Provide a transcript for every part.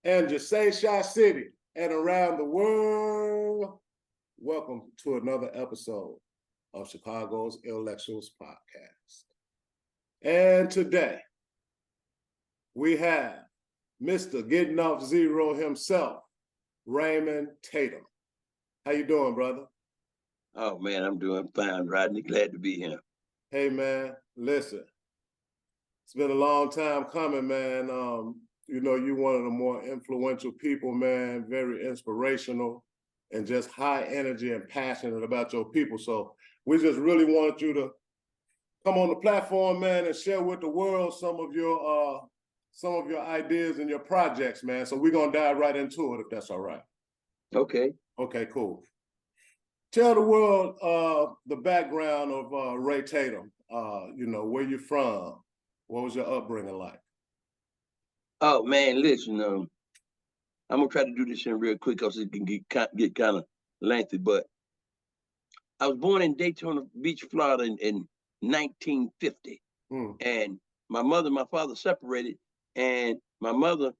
and just say Shy City and around the world. Welcome to another episode of Chicago's Intellectuals Podcast. And today we have Mr. Gittin Off Zero himself, Raymond Tatum. How you doing, brother? Oh man, I'm doing fine, Rodney. Glad to be here. Hey man, listen, it's been a long time coming, man. You know, you're one of the more influential people, man, very inspirational and just high energy and passionate about your people. So we just really wanted you to come on the platform, man, and share with the world some of your ideas and your projects, man. So we're gonna dive right into it if that's all right. Okay. Okay, cool. Tell the world the background of RayTatum. You know, where you from? What was your upbringing like? Oh man, listen, I'm gonna try to do this in real quick because it can get kind of lengthy. But I was born in Daytona Beach, Florida, in 1950, and my mother and my father separated, and my mother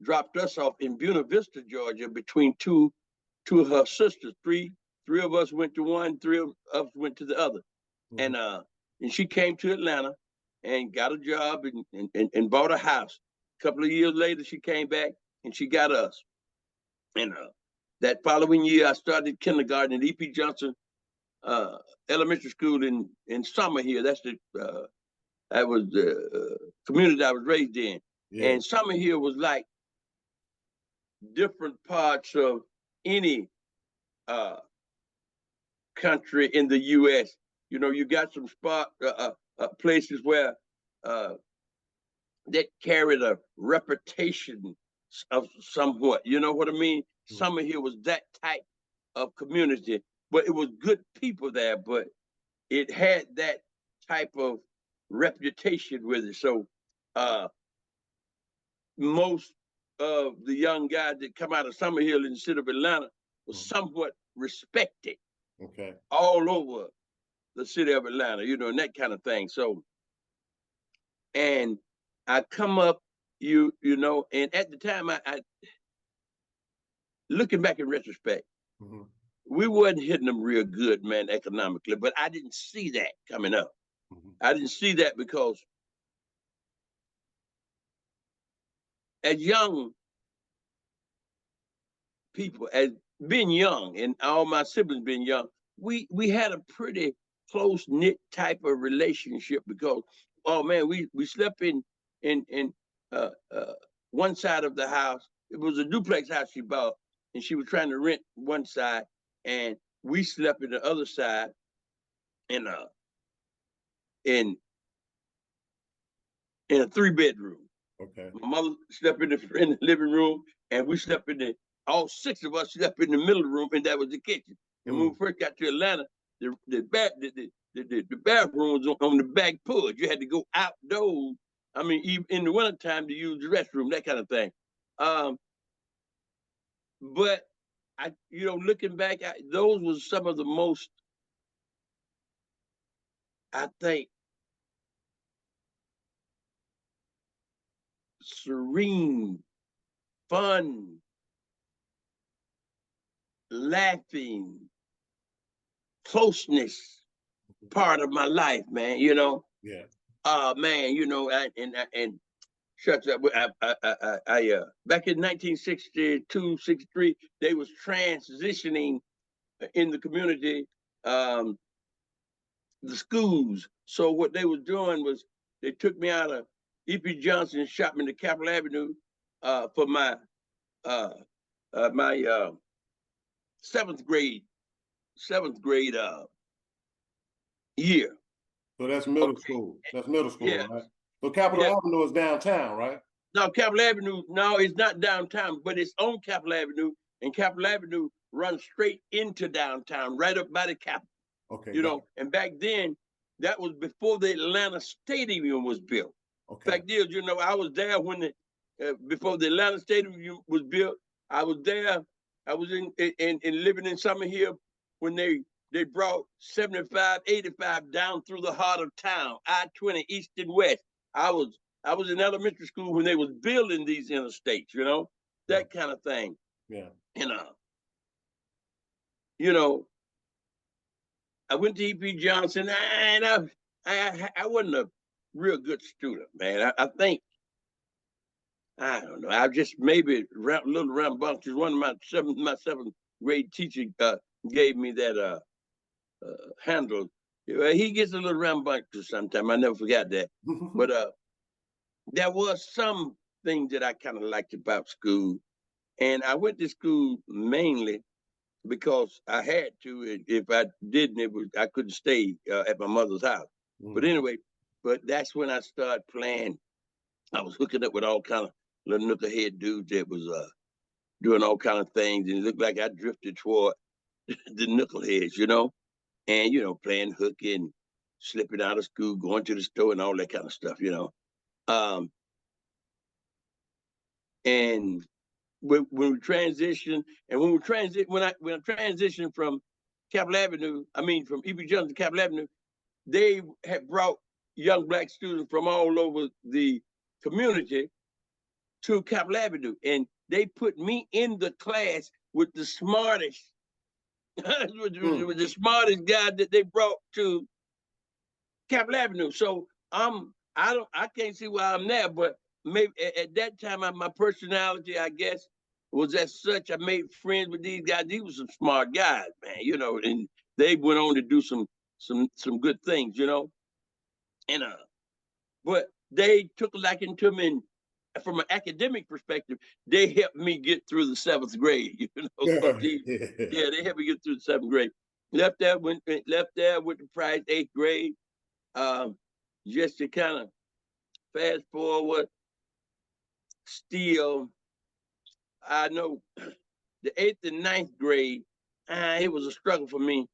dropped us off in Buena Vista, Georgia, between two of her sisters. Three of us went to one, three of us went to the other. And she came to Atlanta and got a job and bought a house. A couple of years later, she came back and she got us. And that following year, I started kindergarten at E.P. Johnson Elementary School in Summer Hill. That was the community I was raised in. Yeah. And Summer Hill was like different parts of any country in the U.S. You know, you got some places where that carried a reputation of somewhat. You know what I mean? Summer Hill was that type of community, but it was good people there, but it had that type of reputation with it. So most of the young guys that come out of Summer Hill in the city of Atlanta was somewhat respected. Okay. All over the city of Atlanta, you know, and that kind of thing. So, and I come up, you know, and at the time, I looking back in retrospect, we wasn't hitting them real good, man, economically, but I didn't see that coming up. I didn't see that because as young people, as being young, and all my siblings being young, we had a pretty close-knit type of relationship because, oh man, we slept in one side of the house. It was a duplex house she bought, and she was trying to rent one side, and we slept in the other side in a 3-bedroom. Okay. My mother slept in the living room, and we slept all 6 of us slept in the middle of the room, and that was the kitchen. And when we first got to Atlanta, the bathroom was on the back porch. You had to go outdoors. I mean, even in the wintertime to use the restroom, that kind of thing. But looking back, those was some of the most, I think, serene, fun, laughing, closeness part of my life, man. You know. Yeah. Man, you know, and shuts up. I back in 1962, 63, they was transitioning in the community, the schools. So what they was doing was they took me out of E.P. Johnson and shot me to Capitol Avenue for my seventh grade year. So that's middle school. That's middle school, yeah. Right? So Capitol Avenue is downtown, right? No, Capitol Avenue, no, it's not downtown, but it's on Capitol Avenue, and Capitol Avenue runs straight into downtown, right up by the Capitol. Okay. You know, and back then, that was before the Atlanta Stadium was built. Okay. Back then, you know, I was there when before the Atlanta Stadium was built. I was there. I was in living in Summer Hill when they brought 75, 85 down through the heart of town, I-20 east and west. I was in elementary school when they was building these interstates, you know. that kind of thing. Yeah. And you know, I went to E.P. Johnson, and I wasn't a real good student, man. I think I don't know. I just maybe a little rambunctious. One of my seventh grade teacher gave me that handle. He gets a little rambunctious sometimes. I never forgot that. But there was some things that I kind of liked about school, and I went to school mainly because I had to. If I didn't, I couldn't stay at my mother's house. But anyway, that's when I started playing. I was hooking up with all kind of little knucklehead dudes that was doing all kind of things, and it looked like I drifted toward the knuckleheads, and playing hooky and slipping out of school, going to the store, and all that kind of stuff. And when we transitioned, and when I transitioned from Capitol Avenue, from E.B. Johnson to Capitol Avenue, they had brought young black students from all over the community to Capitol Avenue, and they put me in the class with the smartest, with the smartest guy that they brought to Capitol Avenue. So I can't see why I'm there, but maybe at that time my personality, I guess, was as such. I made friends with these guys. These were some smart guys, man. And they went on to do some good things, and but they took a liking to me, and from an academic perspective, they helped me get through the 7th grade. Yeah. They helped me get through the 7th grade. Left there with the Price 8th grade. Just to kind of fast forward, still, I know the 8th and 9th grade, it was a struggle for me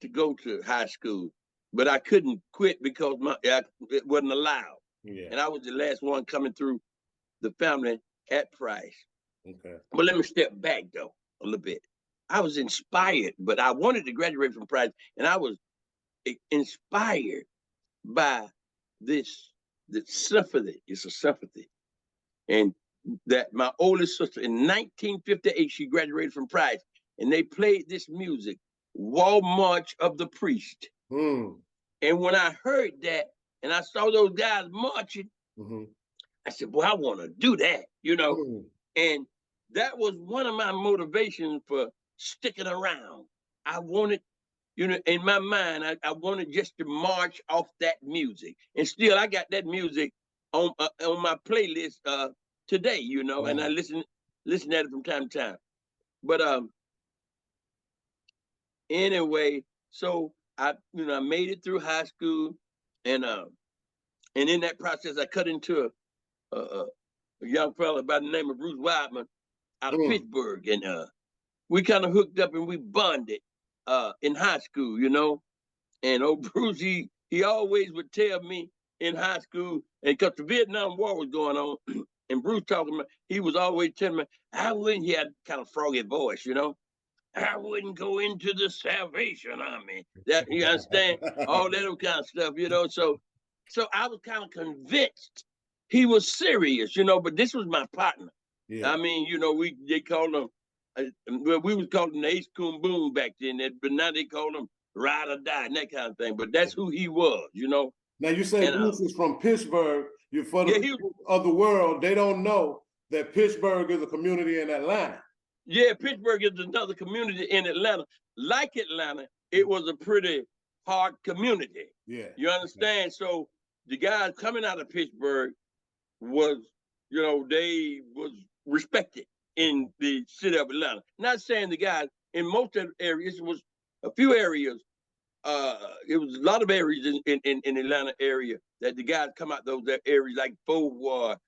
to go to high school, but I couldn't quit because it wasn't allowed. Yeah. And I was the last one coming through the family at Price. Okay. But let me step back though a little bit. I was inspired, but I wanted to graduate from Price, and I was inspired by the symphony. It's a symphony, and that my oldest sister in 1958 she graduated from Price, and they played this music, War March of the Priest. And when I heard that, and I saw those guys marching, I said, "Boy, I want to do that," And that was one of my motivations for sticking around. I wanted, in my mind, I wanted just to march off that music. And still, I got that music on my playlist today, and I listen at it from time to time. But anyway, so I made it through high school, and in that process, I cut into a young fella by the name of Bruce Wildman out of Pittsburgh, and we kind of hooked up and we bonded in high school, And old Bruce, he always would tell me in high school, and because the Vietnam War was going on, and Bruce talking about, he was always telling me, I wouldn't, he had kind of froggy voice, I wouldn't go into the Salvation Army. That, you understand? All that kind of stuff, So I was kind of convinced he was serious, but this was my partner. Yeah. They called him, well, we was calling him Ace Coon Boom back then, but now they call him Ride or Die and that kind of thing. But that's who he was, Now you say Bruce is from Pittsburgh. You're for the people of the world. They don't know that Pittsburgh is a community in Atlanta. Yeah, Pittsburgh is another community in Atlanta. Like Atlanta, it was a pretty hard community. Yeah. You understand? So the guys coming out of Pittsburgh was, they was respected in the city of Atlanta. Not saying the guys in most of the areas, it was a few areas. It was a lot of areas in Atlanta area that the guys come out those areas like Fort Worth,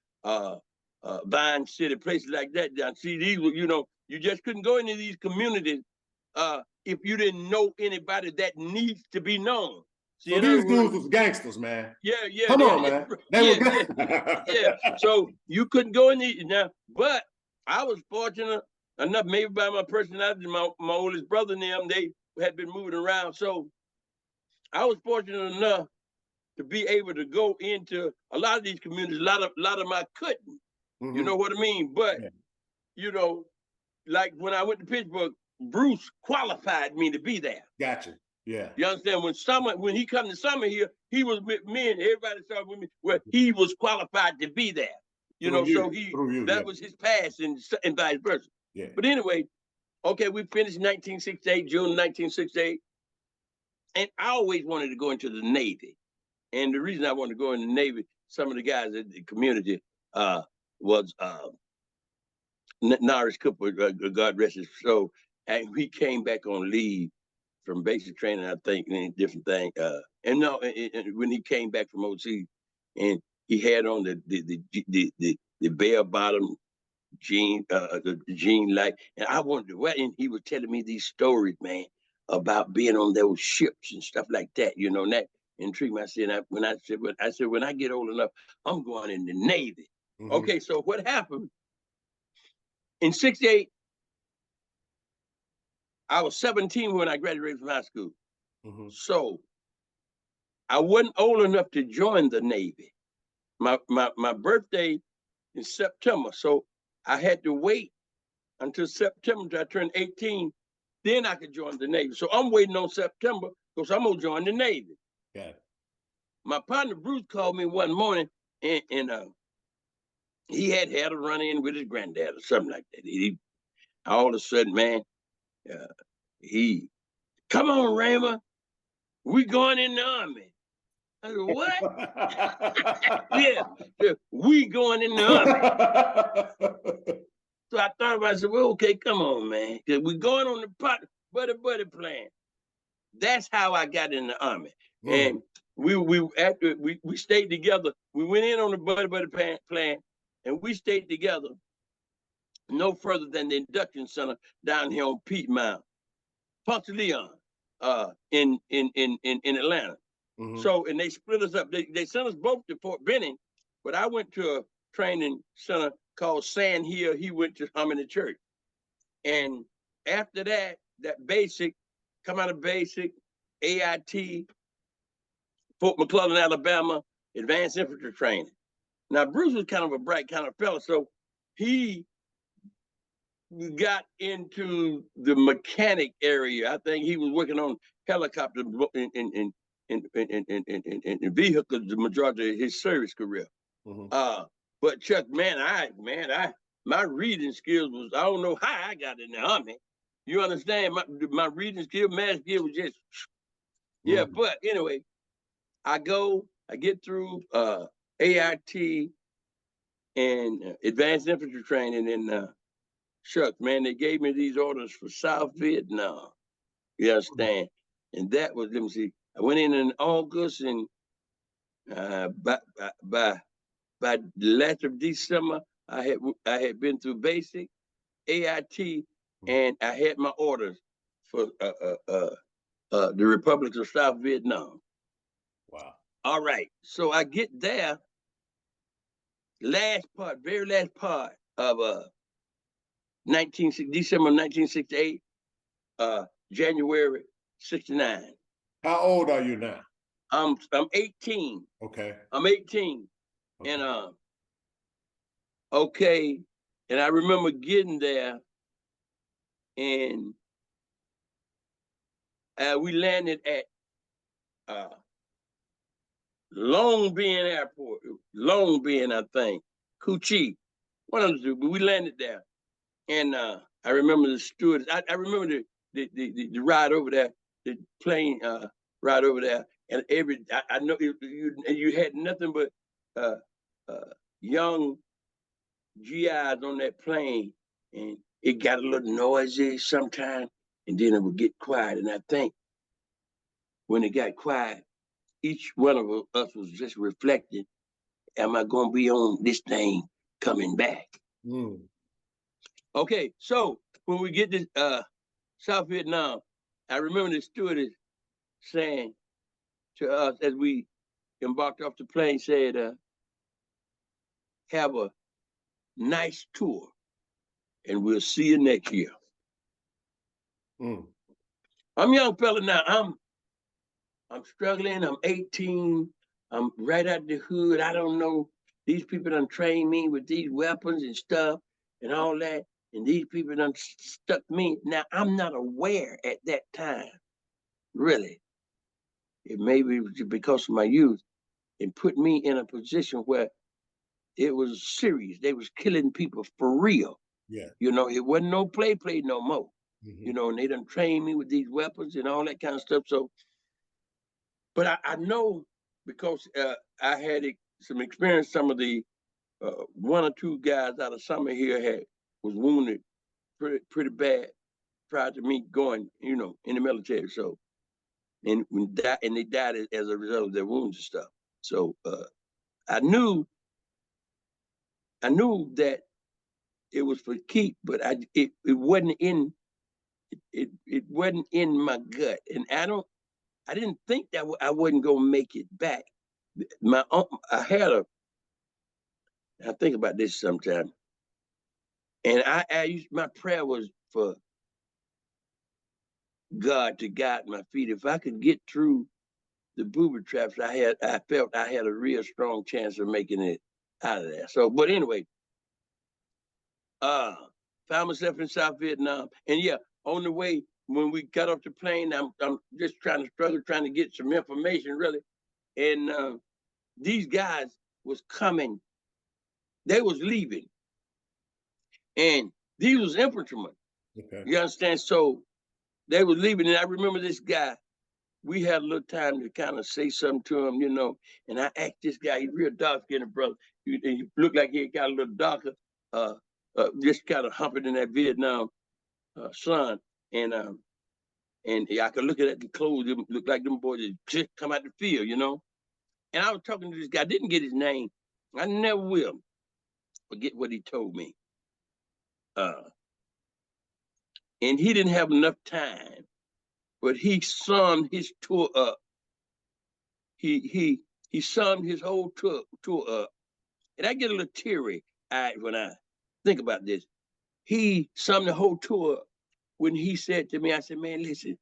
Vine City, places like that. Now, see, these were, you just couldn't go into these communities if you didn't know anybody that needs to be known. See, so these dudes was gangsters, man. Yeah. Come on, man. They were yeah. So you couldn't go in these now, but I was fortunate enough, maybe by my personality, my oldest brother and them, they had been moving around. So I was fortunate enough to be able to go into a lot of these communities. A lot of them I couldn't. You know what I mean? But you know, like when I went to Pittsburgh, Bruce qualified me to be there. Gotcha. Yeah. You understand? When he come to summer here, he was with me and everybody started with me. Well, he was qualified to be there. So that was his pass and vice versa. Yeah. But anyway, okay, we finished 1968, June 1968. And I always wanted to go into the Navy. And the reason I wanted to go in the Navy, some of the guys in the community was Norris Cooper, God rest his soul. And he came back on leave from basic training, I think, and different thing. And when he came back from OC, and he had on the bare bottom jean, the jean like, and I wanted to wear. And he was telling me these stories, man, about being on those ships and stuff like that. And that intrigued me. I said, when I get old enough, I'm going in the Navy. Mm-hmm. Okay, so what happened in '68? I was 17 when I graduated from high school. Mm-hmm. So I wasn't old enough to join the Navy. My birthday is September. So I had to wait until September until I turned 18. Then I could join the Navy. So I'm waiting on September because I'm going to join the Navy. Yeah. My partner Bruce called me one morning and he had a run-in with his granddad or something like that. He all of a sudden, man, he, come on, Raymond, we going in the Army. I said, what? Yeah, we going in the Army. So I thought about it, I said, well, okay, come on, man. Because we're going on the buddy plan. That's how I got in the Army. And after we stayed together, we went in on the buddy plan, and we stayed together no further than the induction center down here on Piedmont, Ponce de Leon, in Atlanta. Mm-hmm. So, and they split us up. They sent us both to Fort Benning, but I went to a training center called Sand Hill. He went to Harmony Church. And after that basic, come out of basic, AIT, Fort McClellan, Alabama, advanced infantry training. Now, Bruce was kind of a bright kind of fella, so he got into the mechanic area. I think he was working on helicopters in vehicles the majority of his service career. Mm-hmm. But Chuck, my reading skills was, I don't know how I got in the Army. You understand? My reading skill, math skill was just, yeah. Mm-hmm. But anyway, I get through AIT and advanced infantry training, and Chuck, man, they gave me these orders for South Vietnam. You understand? And that was, let me see, I went in August, and by the last of December, I had been through basic, AIT, and I had my orders for the Republic of South Vietnam. Wow. All right. So I get there, very last part of December 1968, January 69. How old are you now? I'm 18. Okay. I'm 18. Okay. And okay. And I remember getting there, and we landed at Long Bean Airport. Long Bean, I think. Coochie. One of the two, but we landed there. And I remember the steward. I remember the ride over there, the plane ride over there. And I know you had nothing but young GIs on that plane, and it got a little noisy sometimes, and then it would get quiet. And I think when it got quiet, each one of us was just reflecting, am I going to be on this thing coming back? Mm. Okay, so when we get to South Vietnam, I remember the stewardess saying to us as we embarked off the plane, said, have a nice tour, and we'll see you next year. Mm. I'm a young fella now. I'm struggling. I'm 18. I'm right out the hood. I don't know. These people done trained me with these weapons and stuff and all that. and these people done stuck me. Now, I'm not aware at that time, really. It may be because of my youth, and put me in a position where it was serious. They was killing people for real. Yeah. You know, it wasn't no play no more. Mm-hmm. You know, and they done trained me with these weapons and all that kind of stuff. So, but I know because I had some experience. Some of the one or two guys out of summer here was wounded pretty bad prior to me going, you know, in the military. So, and they died as a result of their wounds and stuff. So I knew that it was for keep, but it wasn't in it wasn't in my gut, and I didn't think that I wasn't gonna make it back. I think about this sometimes, and I used my prayer was for God to guide my feet. If I could get through the booby traps, I felt I had a real strong chance of making it out of there. So, but anyway, found myself in South Vietnam, and yeah, on the way when we got off the plane, I'm just trying to get some information really, and these guys was coming, they was leaving, and these was infantrymen. Okay. You understand? So they was leaving, and I remember this guy. We had a little time to kind of say something to him, you know. And I asked this guy, he's real dark skinned brother. He looked like he got a little darker, just kind of humping in that Vietnam sun. And I could look at the clothes, them look like them boys just come out the field, you know. And I was talking to this guy, didn't get his name. I never will forget what he told me. And he didn't have enough time, but he summed his tour up. He summed his whole tour up. And I get a little teary-eyed when I think about this. He summed the whole tour up when he said to me, I said, man, listen,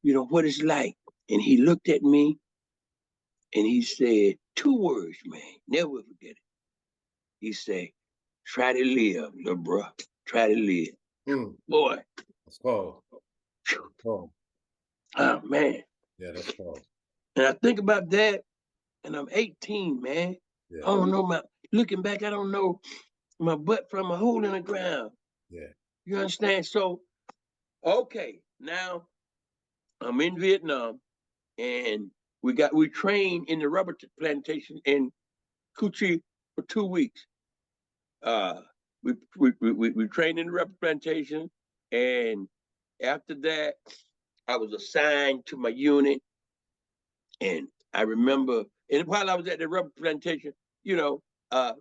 you know what it's like. And he looked at me and he said 2 words, man, never forget it. He said, try to live, little bro. Try to live. Boy. That's cold. Oh. Oh, man. Yeah, that's cold. And I think about that, and I'm 18, man. Yeah. I don't know looking back, I don't know my butt from a hole in the ground. Yeah. You understand? So, okay, now I'm in Vietnam, and we trained in the rubber plantation in Cu Chi for 2 weeks. We trained in the rubber plantation, and after that, I was assigned to my unit, and I remember, and while I was at the rubber plantation, you know, I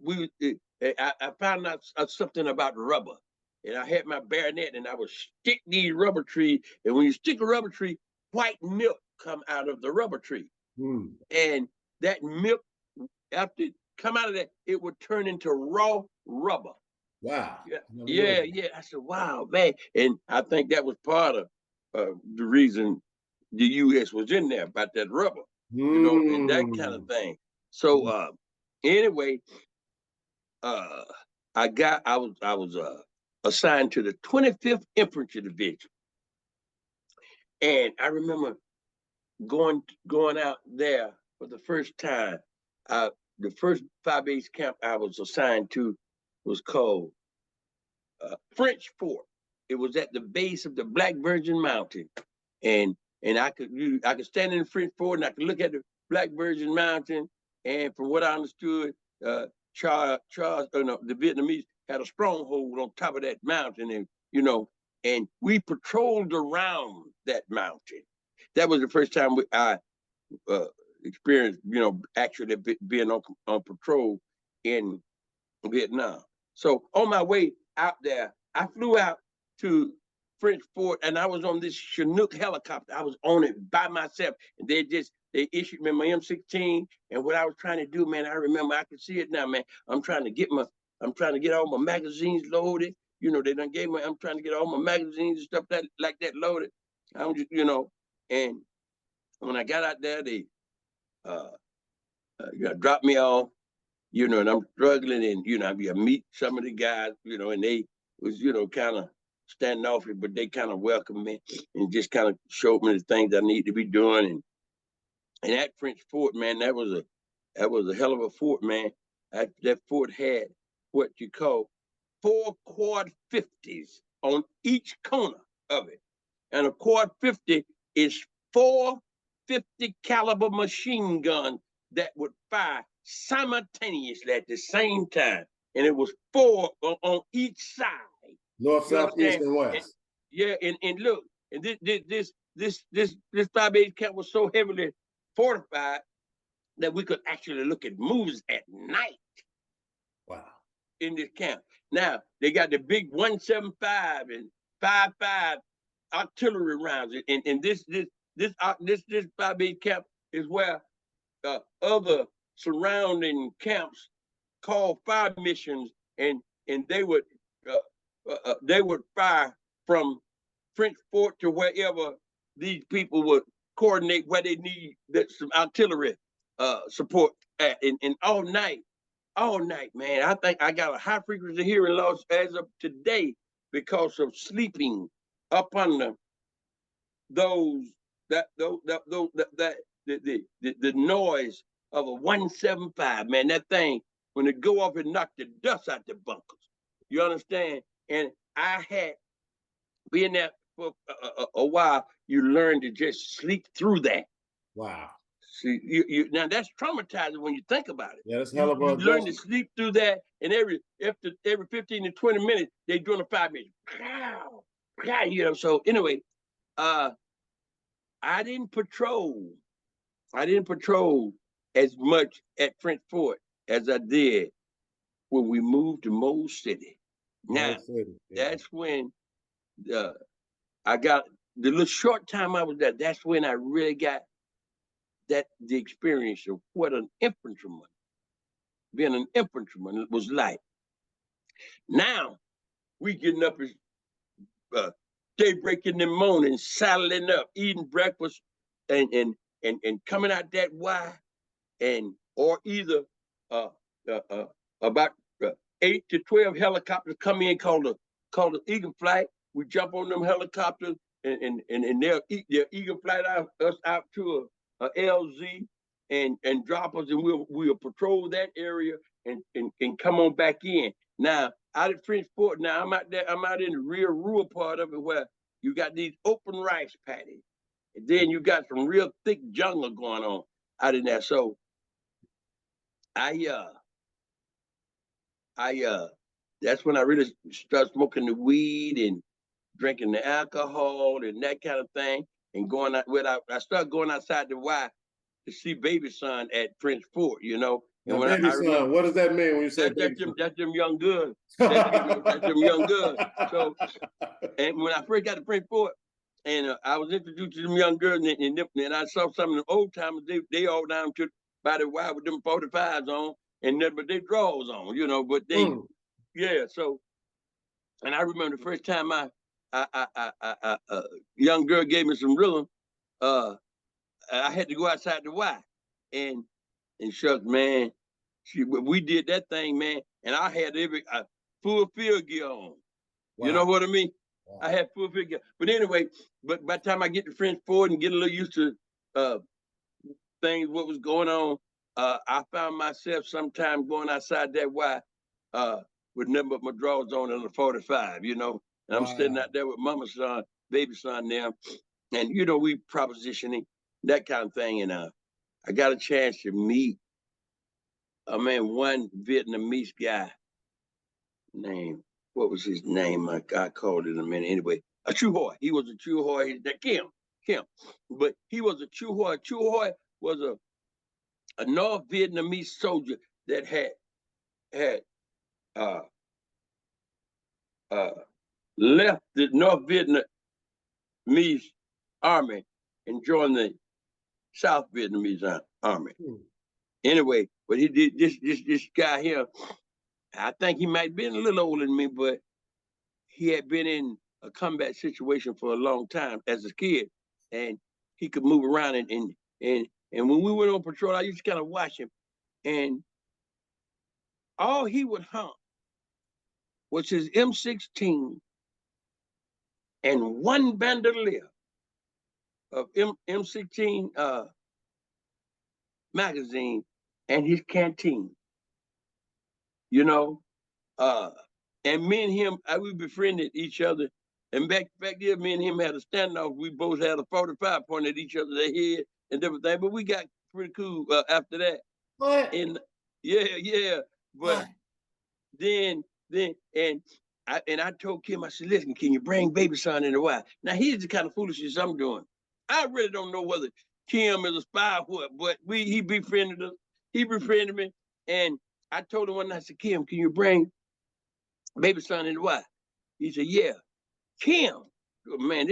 found out something about rubber, and I had my bayonet, and I would stick these rubber trees, and when you stick a rubber tree, white milk come out of the rubber tree, and that milk, after it come out of that, it would turn into raw rubber. Wow. Yeah. I said, wow, man. And I think that was part of the reason the U.S. was in there, about that rubber, you know, and that kind of thing. So anyway, I was assigned to the 25th Infantry Division. And I remember going out there for the first time. The first 5-base camp I was assigned to was called French Fort. It was at the base of the Black Virgin Mountain, and I could stand in the French Fort and I could look at the Black Virgin Mountain. And from what I understood, the Vietnamese had a stronghold on top of that mountain, and you know, and we patrolled around that mountain. That was the first time I experienced, you know, actually being on patrol in Vietnam. So on my way out there, I flew out to French Fort, and I was on this Chinook helicopter. I was on it by myself, and they issued me my M16. And what I was trying to do, man, I remember, I can see it now, man. I'm trying to get all my magazines loaded. You know, they done gave me. I'm trying to get all my magazines and stuff like that loaded. I'm just, you know, and when I got out there, they dropped me off. You know, and I'm struggling, and you know, I meet some of the guys, you know, and they was, kind of standoffish, but they kind of welcomed me and just kind of showed me the things I need to be doing. And that French fort, man, that was a hell of a fort, man. That fort had what you call 4 quad 50s on each corner of it. And a quad 50 is 4 50 caliber machine guns that would fire simultaneously at the same time. And it was 4 on each side. North, south, east, and And, west. yeah, and look, and this 5/8 camp was so heavily fortified that we could actually look at movies at night. Wow. In this camp. Now they got the big 175 and 55 artillery rounds, and this 5/8 camp is where other surrounding camps called fire missions, and they would fire from French Fort to wherever these people would coordinate where they need some artillery support at, and all night, man. I think I got a high frequency hearing loss as of today because of sleeping up under the noise of a 175, man. That thing, when it go off, it knocked the dust out the bunkers. You understand? And I had been there for a while. You learn to just sleep through that. Wow. See, you now that's traumatizing when you think about it. Yeah, that's hell of a you learn to adjustment. sleep through that, and every 15 to 20 minutes they doing a 5 minutes. So anyway, I didn't patrol. I didn't patrol as much at French Fort as I did when we moved to Mold City. Now, City, yeah. that's when I got the little short time I was there. That's when I really got the experience of what being an infantryman was like. Now we getting up as daybreak in the morning, saddling up, eating breakfast, and coming out that Y, or either about 8 to 12 helicopters come in called the Eagle Flight. We jump on them helicopters and they'll Eagle Flight us out to a LZ and drop us, and we'll patrol that area and come on back in. Now out at French Fort, now I'm out in the real rural part of it where you got these open rice paddies, and then you got some real thick jungle going on out in there. So I that's when I really started smoking the weed and drinking the alcohol and that kind of thing, and going out I started going outside the Y to see baby son at French Fort, And Now, when baby I remember, son, what does that mean when you say baby son? that's them young girls. That's them young girls. So, and when I first got to French Fort, and I was introduced to them young girls, and I saw some of the old timers. They all down to by the Y with them 45s on, and nothing but they drawers on, But they, yeah. So, and I remember the first time a young girl gave me some rhythm. I had to go outside the Y, and shucks, man, we did that thing, man, and I had every full field gear on. Wow. You know what I mean? Wow. I had full field gear. But anyway, but by the time I get to French Fort and get a little used to things, what was going on, I found myself sometimes going outside that Y with nothing but my drawers on and a 45, And wow. I'm sitting out there with mama's son, baby son now, and we propositioning that kind of thing. And I got a chance to meet one Vietnamese guy named, what was his name? I called it in a minute. Anyway, a Chu Hoi. He was a Chu Hoi. Kim. But he was a Chu Hoi. Chu Hoi was a North Vietnamese soldier that had left the North Vietnamese army and joined the South Vietnamese army. Anyway, but he did this guy here. I think he might have been a little older than me, but he had been in a combat situation for a long time as a kid, and he could move around. And when we went on patrol, I used to kind of watch him, and all he would hunt was his M16 and one bandolier of M16 magazine and his canteen. You know, and me and him, we befriended each other. And back there, me and him had a standoff. We both had a 45 pointed at each other's head and everything. But we got pretty cool after that. What? And yeah. But then I told Kim, I said, listen, can you bring baby son in the wild? Now here's the kind of foolishness I'm doing. I really don't know whether Kim is a spy or what, but he befriended us. He befriended me. And I told him one night, I said, Kim, can you bring baby son in the wild? He said, yeah. Kim, man,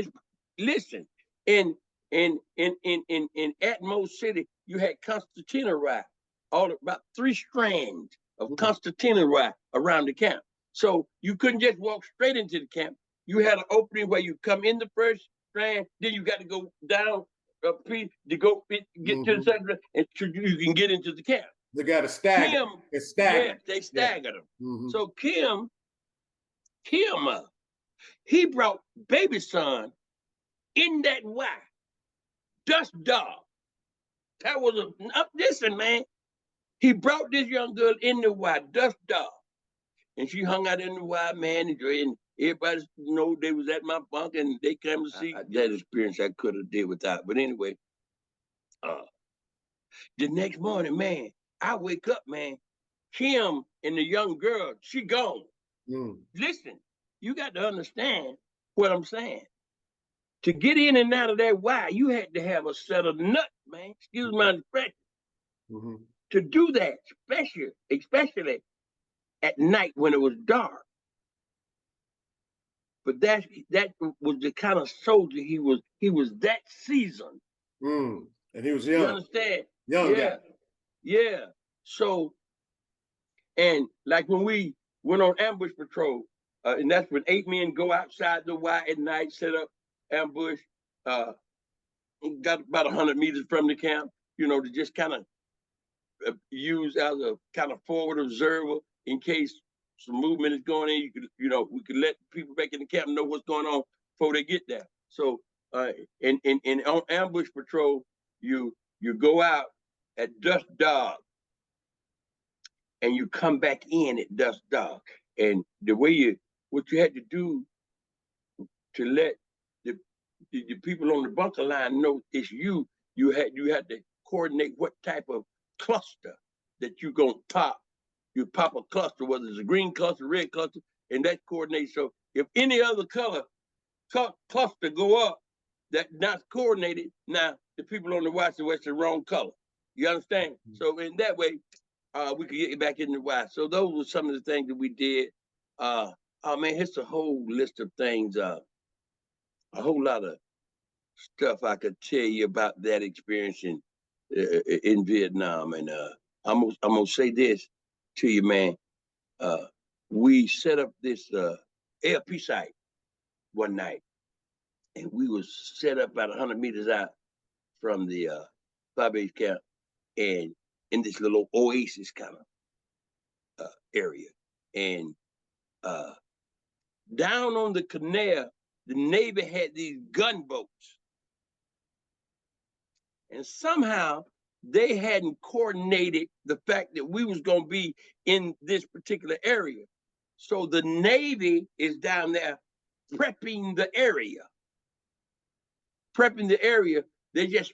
listen, in Atmos City, you had concertina rye, about 3 strands of concertina rye around the camp. So you couldn't just walk straight into the camp. You had an opening where you come in the first strand, then you got to go down a piece to go get to the second, and you can get into the camp. They got to stagger. Yeah, they staggered them. So Kim, he brought baby son in that Y, dust dog. That was listen, man. He brought this young girl in the Y, dust dog. And she hung out in the Y, man, and everybody they was at my bunk and they came to see that experience I could have did without. But anyway, the next morning, man, I wake up, man. Kim and the young girl, she gone. Listen, you got to understand what I'm saying. To get in and out of that Y, you had to have a set of nuts, man. Excuse my expression. To do that, especially at night when it was dark. But that was the kind of soldier he was. He was that seasoned. And he was young. You understand? Young guy. Yeah. So, and like when we went on ambush patrol, and that's when 8 men go outside the Y at night, set up ambush, got about 100 meters from the camp, to just kind of use as a kind of forward observer in case some movement is going in. We could let people back in the camp know what's going on before they get there. So, in on ambush patrol, you go out at dusk dark, and you come back in at dusk dark. And the way what you had to do to let the people on the bunker line know it's you had to coordinate what type of cluster that you're gonna pop. You pop a cluster, whether it's a green cluster, red cluster, and that coordinates. So if any other color cluster go up that not coordinated, now the people on the watch say, well, it's the wrong color. You understand? So in that way, we could get back in the watch. So those were some of the things that we did. Oh man, it's a whole list of things. A whole lot of stuff I could tell you about that experience in Vietnam. And I'm gonna say this to you, man. We set up this ALP site one night, and we was set up about 100 meters out from the fire base camp, and in this little oasis kind of area. And down on the canal, the Navy had these gunboats. And somehow they hadn't coordinated the fact that we was going to be in this particular area. So the Navy is down there prepping the area. They just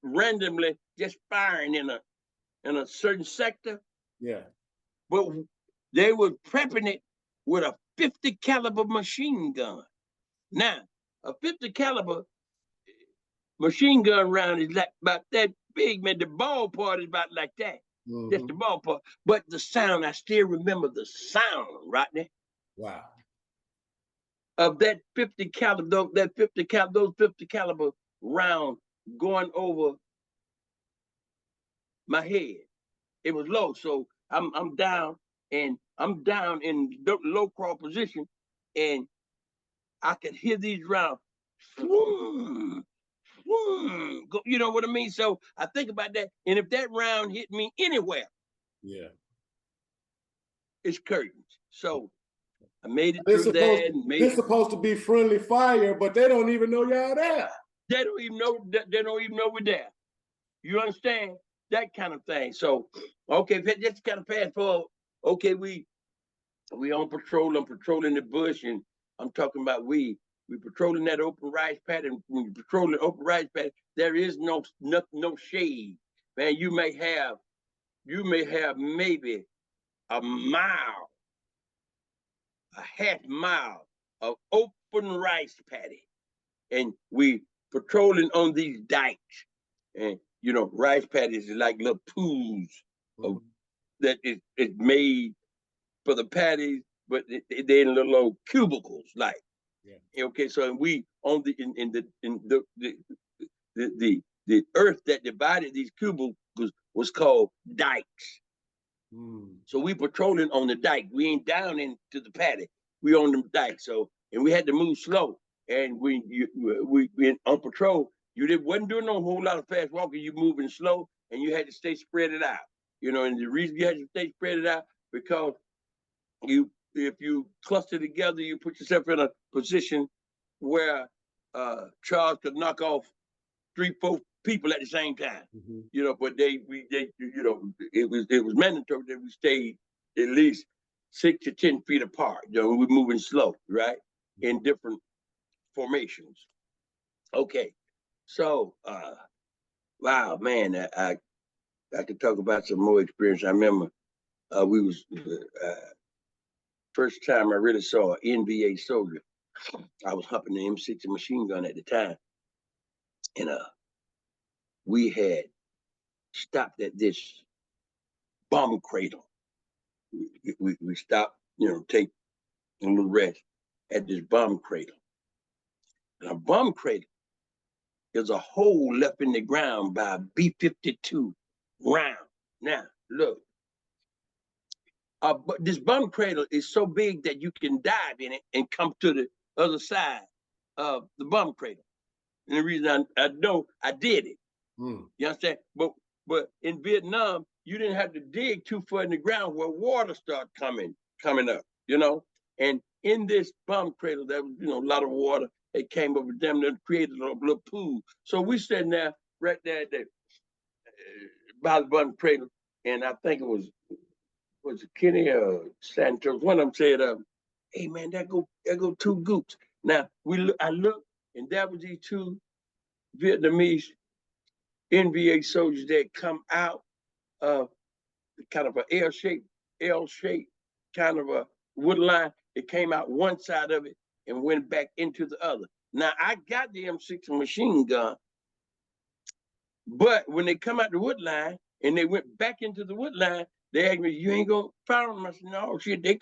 randomly just firing in a certain sector. Yeah. But they were prepping it with a 50 caliber machine gun. Now, a 50 caliber machine gun round is like about that big, man. The ball part is about like that. Just the ball part. But the sound, I still remember the sound, Rodney. Wow. Of that 50 caliber, those 50 caliber round going over my head. It was low, so I'm down, and I'm down in low crawl position, and I could hear these rounds. Whoom, whoom, go, you know what I mean? So I think about that, and if that round hit me anywhere, yeah, it's curtains. So I made it It's through supposed that and made it's it. supposed to be friendly fire, but they don't even know y'all there. They don't even know. They don't even know we're there. You understand that kind of thing? So, okay, just kind of fast forward. Okay, we on patrol. I'm patrolling the bush, and I'm talking about we patrolling that open rice paddy. And when you patrolling open rice paddy, there is no shade, man. You may have maybe a mile, a half mile of open rice paddy, and we patrolling on these dikes, and rice paddies is like little pools of, that is made for the patties, but they're in little cubicles, like. Yeah. Okay, so we on the earth that divided these cubicles was called dikes. So we patrolling on the dike. We ain't down into the paddy. We on the dike. So, and we had to move slow. And we on patrol. You wasn't doing no whole lot of fast walking. You moving slow, and you had to stay spread it out. And the reason you had to stay spread it out because if you cluster together, you put yourself in a position where Charles could knock off 3-4 people at the same time. But it was mandatory that we stayed at least 6 to 10 feet apart. We're moving slow, right? In different formations. Okay. So wow, man, I could talk about some more experience. I remember we was first time I really saw an NBA soldier. I was humping the M60 machine gun at the time. And we had stopped at this bomb cradle. We stopped, take a little rest at this bomb cradle. And a bomb cradle is a hole left in the ground by a B-52 round. Now, look, but this bomb cradle is so big that you can dive in it and come to the other side of the bomb cradle. And the reason I know I did it. You understand? But in Vietnam, you didn't have to dig too far in the ground where water started coming up, And in this bomb cradle, there was, a lot of water. It came over them and created a little pool. So we sitting there right there by the bomb cradle, and I think it was Kenny or Santos. One of them said, "Hey man, there go 2 goops." Now I looked, and that was these 2 Vietnamese NBA soldiers that come out of kind of an L-shaped kind of a wood line. It came out one side of it and went back into the other. Now I got the M60 machine gun, but when they come out the wood line and they went back into the wood line, they asked me, "You ain't gonna fire them?" I said, "No, shit, they're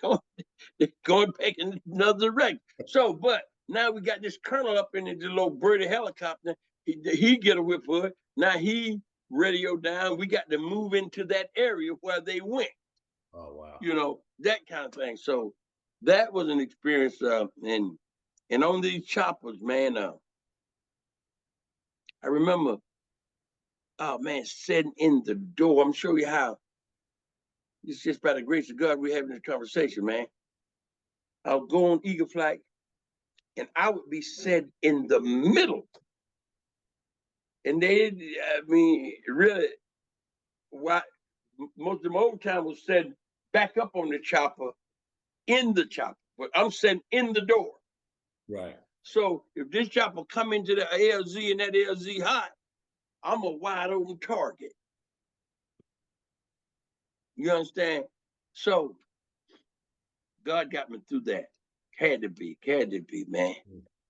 going back in another direction." So, but now we got this colonel up in the little birdie helicopter. He get a whip for it. Now he radio down. We got to move into that area where they went. Oh wow. That kind of thing. So that was an experience. And on these choppers, man, I remember, oh man, sitting in the door. I'm showing you how. It's just by the grace of God we're having this conversation, man. I'll go on Eagle Flight, and I would be set in the middle. And really, why most of them old time was set back up on the chopper, in the chopper, but I'm sitting in the door. Right. So if this chopper come into the LZ and that LZ hot, I'm a wide open target. You understand? So God got me through that. Had to be, man.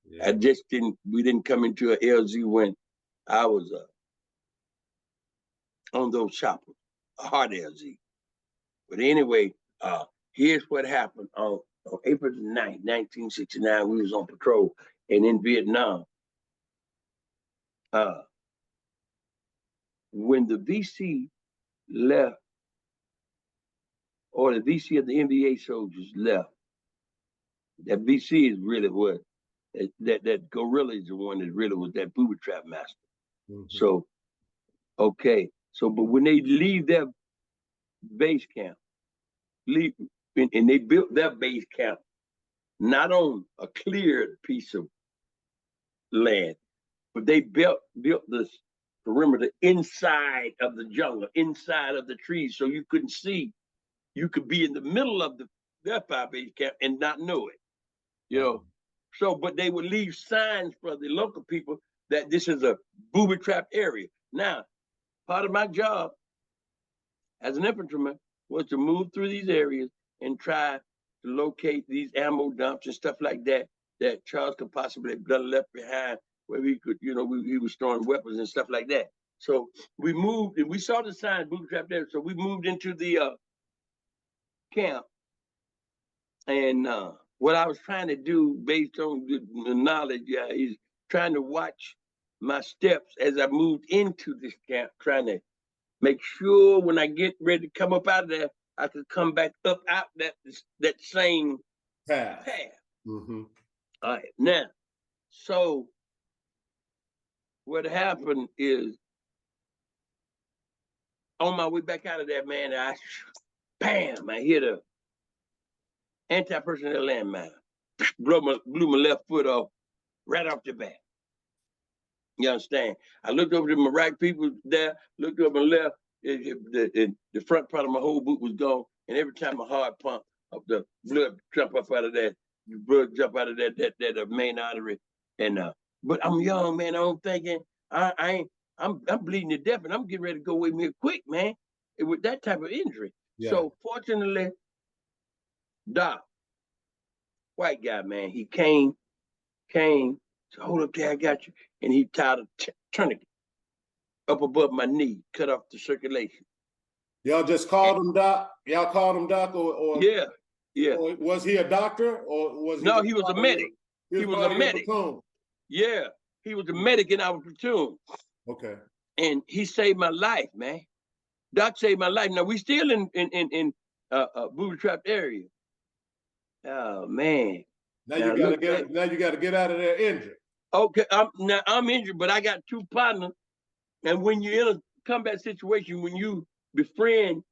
Yeah. We didn't come into a LZ when I was on those choppers, a hard LZ. But anyway, here's what happened on April 9th, 1969. We was on patrol and in Vietnam. When the VC left, or the VC of the NBA soldiers left, that VC is really what that gorilla is the one that really was that booby trap master. So, okay. So, but when they leave their base camp, and they built their base camp not on a cleared piece of land, but they built this perimeter inside of the jungle, inside of the trees, so you couldn't see. You could be in the middle of their fire base camp and not know it, you know. So, but they would leave signs for the local people that this is a booby trap area. Now, part of my job as an infantryman was to move through these areas and try to locate these ammo dumps and stuff like that that Charles could possibly have done left behind, where he could, you know, he was storing weapons and stuff like that. So we moved and we saw the sign booby trap there. So we moved into the camp, and what I was trying to do based on the knowledge is trying to watch my steps as I moved into this camp, trying to make sure when I get ready to come up out of there, I could come back up out that same path. Mm-hmm. All right, now, so what happened is on my way back out of there, man, I hit a anti-personnel landmine. Blew my left foot off right off the bat. You understand? I looked over to my right people there, looked over my left, the front part of my whole boot was gone. And every time my heart pumped, the blood jump up out of that, the blood jump out of that main artery. And but I'm young, man. I'm thinking I'm bleeding to death, and I'm getting ready to go with me quick, man. With that type of injury. Yeah. So fortunately, Doc, white guy, man, he came, said, hold up there, I got you. And he tied a tourniquet up above my knee, cut off the circulation. Y'all just called him Doc? Y'all called him Doc or yeah. Or was he a doctor or was he? No, he was a medic. He was a medic. Yeah, he was a medic in our platoon. Okay. And he saved my life, man. Doc saved my life. Now we still in booby trapped area. Oh man. Now you gotta get out of there injured. Okay, I'm injured, but I got two partners. And when you're in a combat situation, when you befriend,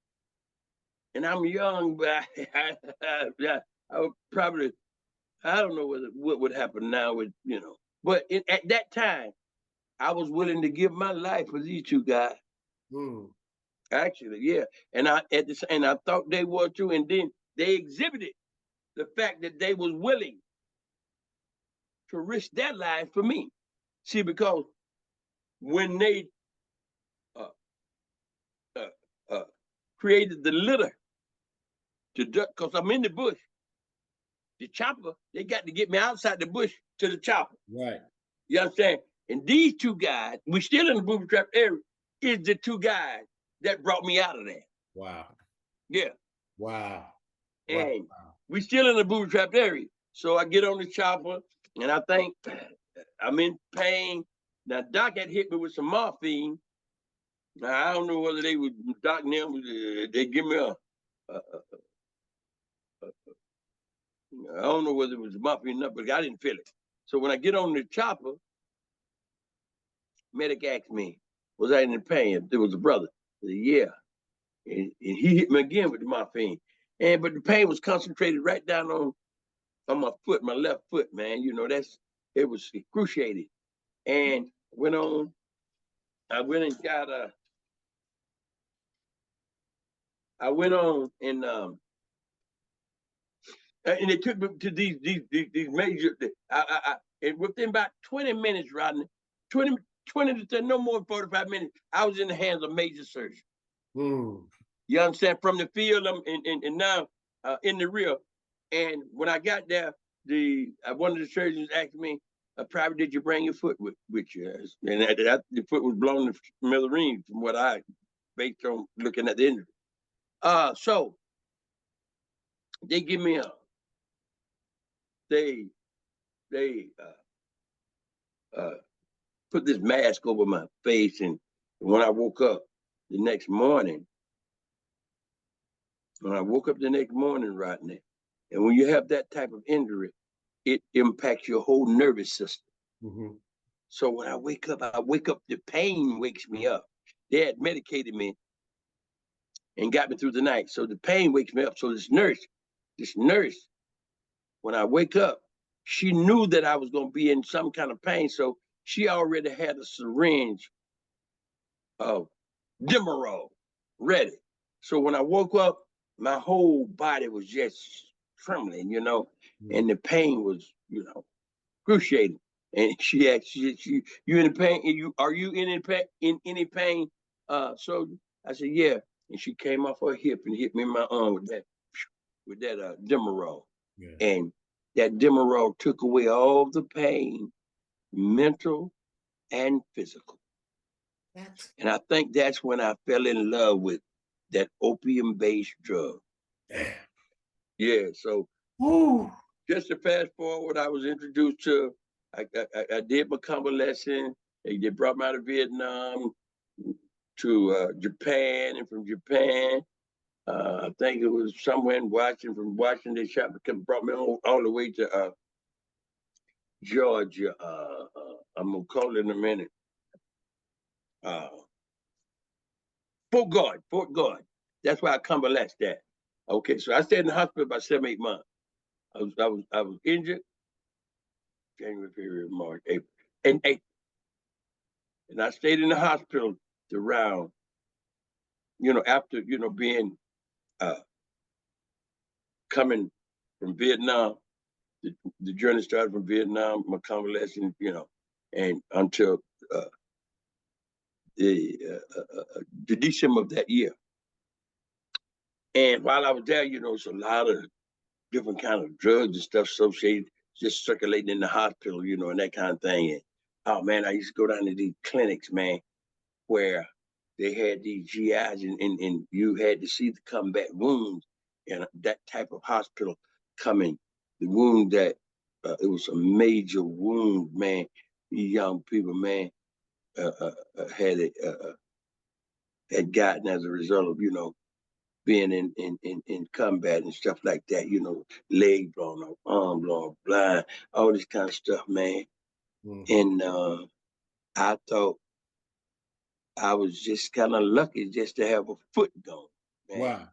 and I'm young, but I would probably, I don't know what would happen now with, you know. But at that time, I was willing to give my life for these two guys. Actually, yeah. And I thought they were too. And then they exhibited the fact that they was willing to risk their lives for me. See, because when they created the litter to duck, because I'm in the bush, the chopper, they got to get me outside the bush to the chopper. Right. You understand? And these two guys, we still in the booby trap area, is the two guys that brought me out of there. Wow. Yeah. Wow. And we still in the booby trap area. So I get on the chopper and I think I'm in pain. Now Doc had hit me with some morphine. Now I don't know whether they would, Doc and them, they give me I don't know whether it was morphine or not, but I didn't feel it. So when I get on the chopper, medic asked me, was I in pain? There was a brother. I said, yeah. And he hit me again with the morphine. But the pain was concentrated right down on my foot, my left foot, man. You know, it was excruciating. And I went and got and it took me to these major, and within about 20 minutes, Rodney, 20 to no more than 45 minutes, I was in the hands of major surgery. You understand? From the field, and now in the rear. And when I got there, one of the surgeons asked me, "Private, did you bring your foot with you?" And the foot was blown to smithereens from what based on looking at the injury. So they give me they put this mask over my face, and when I woke up the next morning, Rodney, and when you have that type of injury, it impacts your whole nervous system. So when I wake up, the pain wakes me up. They had medicated me and got me through the night. So the pain wakes me up. So this nurse when I wake up, she knew that I was going to be in some kind of pain. So she already had a syringe of Demerol ready. So when I woke up, my whole body was just trembling, and the pain was, excruciating. And she asked, you in pain? Are you in any pain, soldier? I said, yeah. And she came off her hip and hit me in my arm with that Demerol. Yeah. And that Demerol took away all the pain, mental and physical. And I think that's when I fell in love with that opium-based drug. Damn. Yeah, so just to fast forward, I was introduced to, I did my convalescent. They brought me out of Vietnam to Japan, and from Japan, I think it was somewhere in Washington. From Washington, they brought me all the way to Georgia. I'm gonna call it in a minute. Fort Guard. That's why I convalesced at. Okay, so I stayed in the hospital about 7-8 months. I was injured January, February, March, April, and I stayed in the hospital around, after being coming from Vietnam. The journey started from Vietnam, my convalescent, and until the December of that year. And while I was there, it's a lot of different kind of drugs and stuff associated, just circulating in the hospital, and that kind of thing. And oh man, I used to go down to these clinics, man, where they had these GIs and you had to see the combat wounds and that type of hospital coming. The wound that it was a major wound, man. These young people, man, had gotten as a result of being in combat and stuff like that, leg blown off, arm blown off, blind, all this kind of stuff, man. And I thought I was just kind of lucky just to have a foot gone, man. Wow.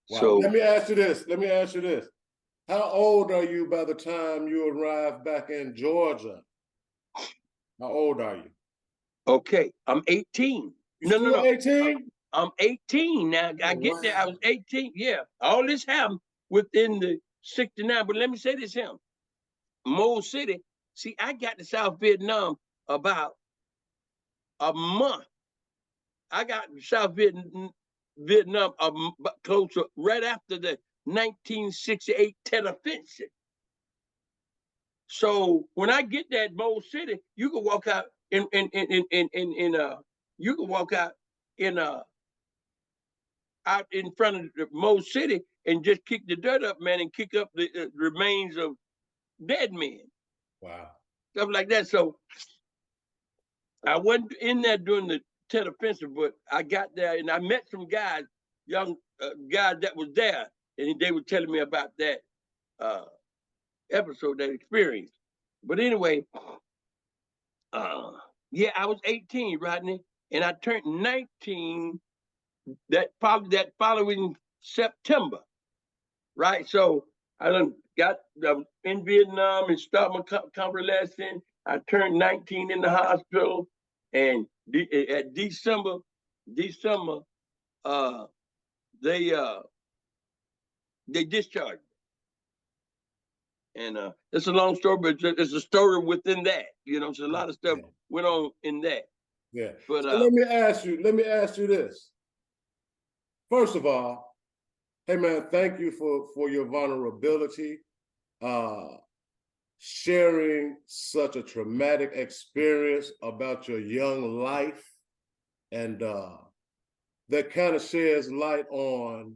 So let me ask you this. How old are you by the time you arrived back in Georgia? How old are you? Okay, I'm 18. No. 18? I'm 18 now. I get there. I was 18. Yeah, all this happened within the 69. But let me say this here. Mo City. See, I got to South Vietnam about a month. I got to South Vietnam close to right after the 1968 Tet Offensive. So when I get there at Mo City, you can walk out you can walk out in front of the Mo City and just kick the dirt up, man, and kick up the remains of dead men. Wow. Stuff like that. So I wasn't in there during the Tet Offensive, but I got there and I met some guys, young guys that was there, and they were telling me about that episode, that experience. But anyway, yeah, I was 18, Rodney, and I turned 19 that following September, right? So I was in Vietnam and started my convalescent. I turned 19 in the hospital, and at December, they discharged me. And it's a long story, but it's a story within that. So a lot of stuff went on in that. Yeah. But so let me ask you this. First of all, hey man, thank you for your vulnerability, sharing such a traumatic experience about your young life, and that kind of sheds light on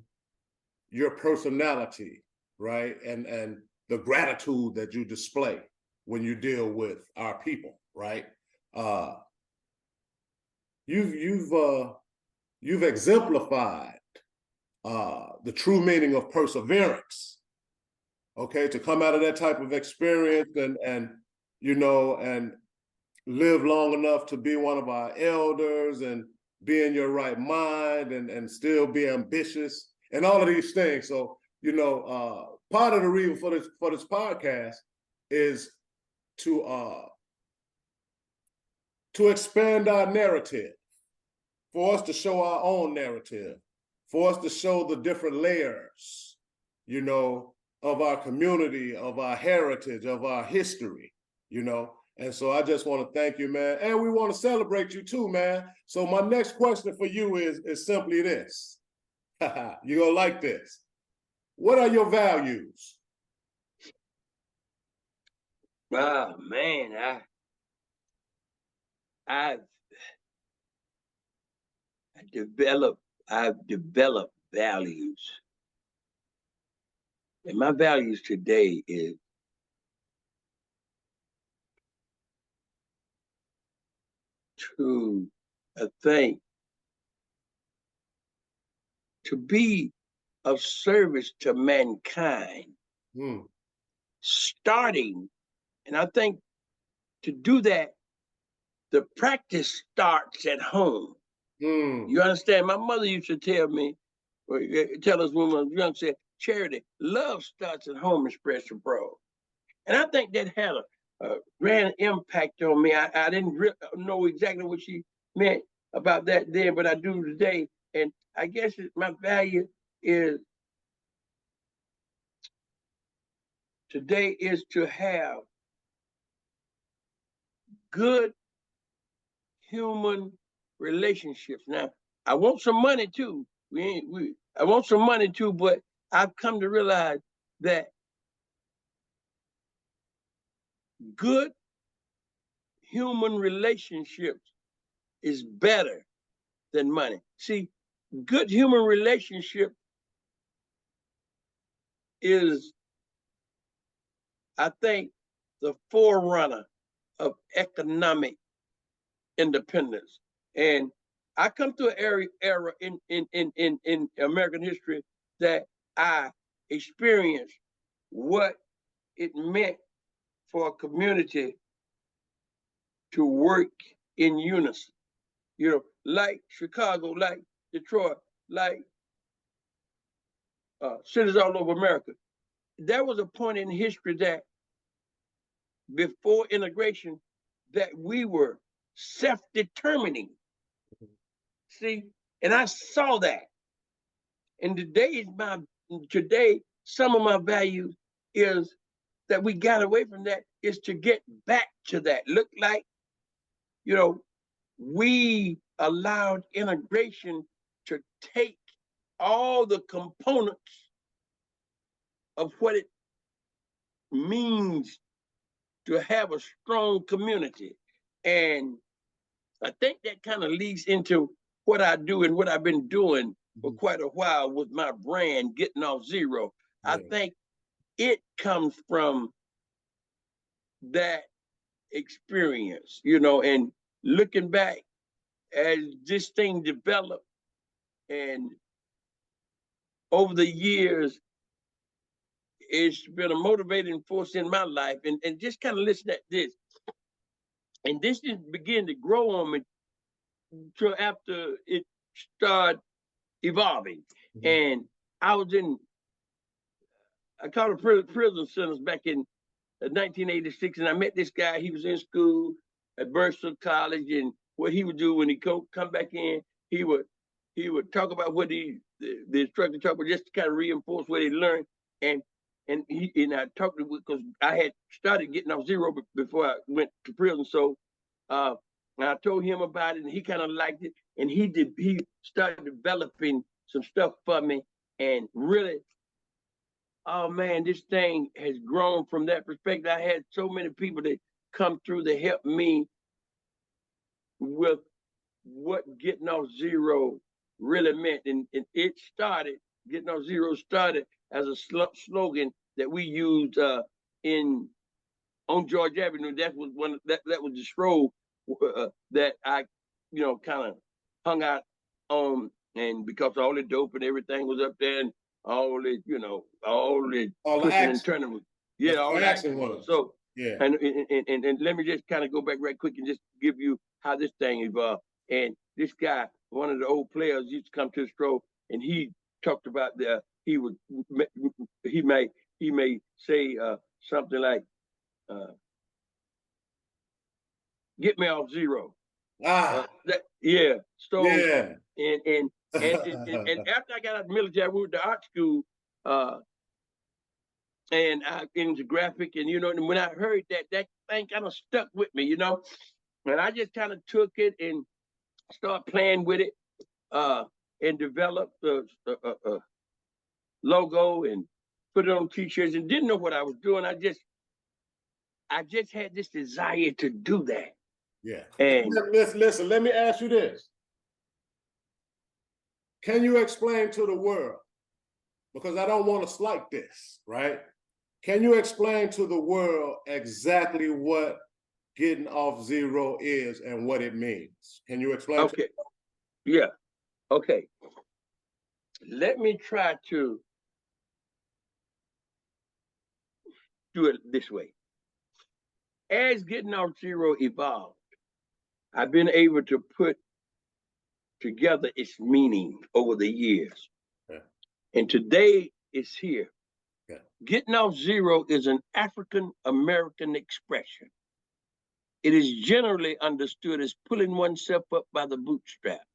your personality, right? And the gratitude that you display when you deal with our people, right? You've exemplified the true meaning of perseverance. Okay, to come out of that type of experience and live long enough to be one of our elders and be in your right mind and still be ambitious and all of these things. So part of the reason for this podcast is to expand our narrative, for us to show our own narrative, for us to show the different layers, you know, of our community, of our heritage, of our history, you know. And so I just want to thank you, man. And we want to celebrate you too, man. So my next question for you is simply this. You're going to like this. What are your values? Oh man, I've developed values. And my values today is to, I think, to be of service to mankind, starting, and I think to do that, the practice starts at home. You understand? My mother used to tell me, or tell us when I was young, said, Charity, love starts at home and spreads abroad. And I think that had a grand impact on me. I didn't know exactly what she meant about that then, but I do today. And I guess my value is today is to have good human relationships. Now, I want some money too. I want some money too, but I've come to realize that good human relationships is better than money. See, good human relationship is, I think, the forerunner of economic independence. And I come to an era in American history that I experienced what it meant for a community to work in unison. You know, like Chicago, like Detroit, like cities all over America. There was a point in history that before integration that we were self-determining. See, and I saw that. And today, some of my values is that we got away from that is to get back to that. Look like, you know, we allowed integration to take all the components of what it means to have a strong community. And I think that kind of leads into what I do and what I've been doing for quite a while with my brand, Gittin Off Zero. Yeah. I think it comes from that experience, you know, and looking back as this thing developed and over the years, it's been a motivating force in my life. And just kind of listen at this. And this just began to grow on me until after it started evolving. And I called a prison sentence back in 1986, and I met this guy. He was in school at Bristol College, and what he would do when he come back in, he would talk about what the instructor talked about, just to kind of reinforce what he learned. And I talked to him because I had started Gittin Off Zero before I went to prison. So I told him about it, and he kind of liked it, and he started developing some stuff for me, and really, oh man, this thing has grown from that perspective. I had so many people that come through to help me with what Gittin Off Zero really meant. And it started, Gittin Off Zero started as a slogan that we used on George Avenue. That was that was the stroll that I, you know, kind of hung out on, and because all the dope and everything was up there, and all the, you know, all the twisting and turning was, yeah, all the action was. So yeah, and let me just kind of go back right quick and just give you how this thing evolved. And this guy, one of the old players, used to come to the stroll, and he talked about he he may say something like, "Get me off zero." Yeah. So yeah. and after I got out of the military, I went to art school, and I into graphic, and and when I heard that, that thing kind of stuck with me, and I just kind of took it and started playing with it, and developed the logo and put it on t-shirts, and didn't know what I was doing. I just had this desire to do that. Yeah. And Listen, let me ask you this. Can you explain to the world, because I don't want to slight this, right? Can you explain to the world exactly what Gittin Off Zero is and what it means? Can you explain? Okay. Yeah. Okay. Let me try to do it this way. As Gittin Off Zero evolved, I've been able to put together its meaning over the years. Yeah. And today it's here. Yeah. Gittin Off Zero is an African American expression. It is generally understood as pulling oneself up by the bootstraps.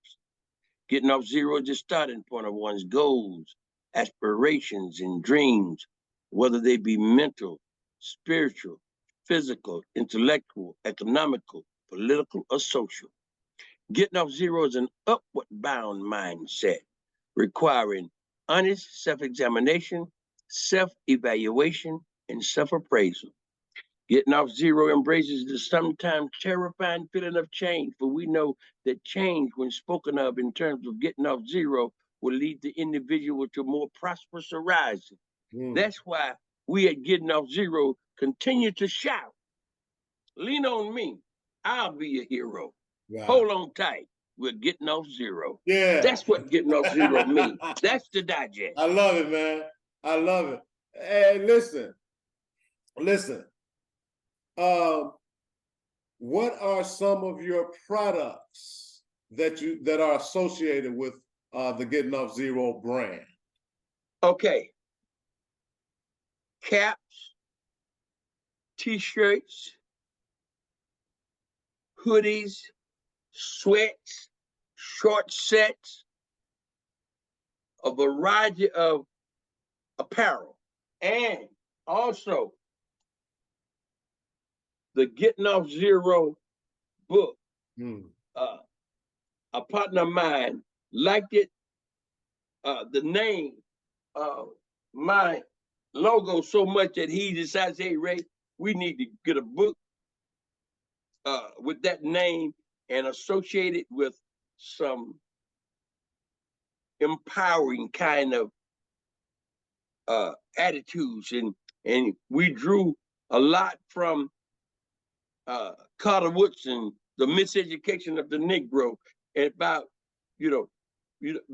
Gittin Off Zero is the starting point of one's goals, aspirations, and dreams, whether they be mental, spiritual, physical, intellectual, economical, political, or social. Gittin Off Zero is an upward bound mindset requiring honest self-examination, self-evaluation, and self-appraisal. Gittin Off Zero embraces the sometimes terrifying feeling of change, for we know that change, when spoken of in terms of Gittin Off Zero, will lead the individual to more prosperous horizon. That's why we at Gittin Off Zero continue to shout, "Lean on me, I'll be a hero. Wow. Hold on tight, we're Gittin Off Zero." Yeah. That's what Gittin Off Zero means. That's the digest. I love it, man. I love it. Hey, listen. What are some of your products that are associated with the Gittin Off Zero brand? Okay. Caps, t-shirts, hoodies, sweats, short sets, a variety of apparel, and also the Gittin Off Zero book. A partner of mine liked it, the name of my logo so much that he decided, "Hey, Ray, we need to get a book with that name and associate it with some empowering kind of attitudes." And we drew a lot from Carter Woodson, The Miseducation of the Negro, and about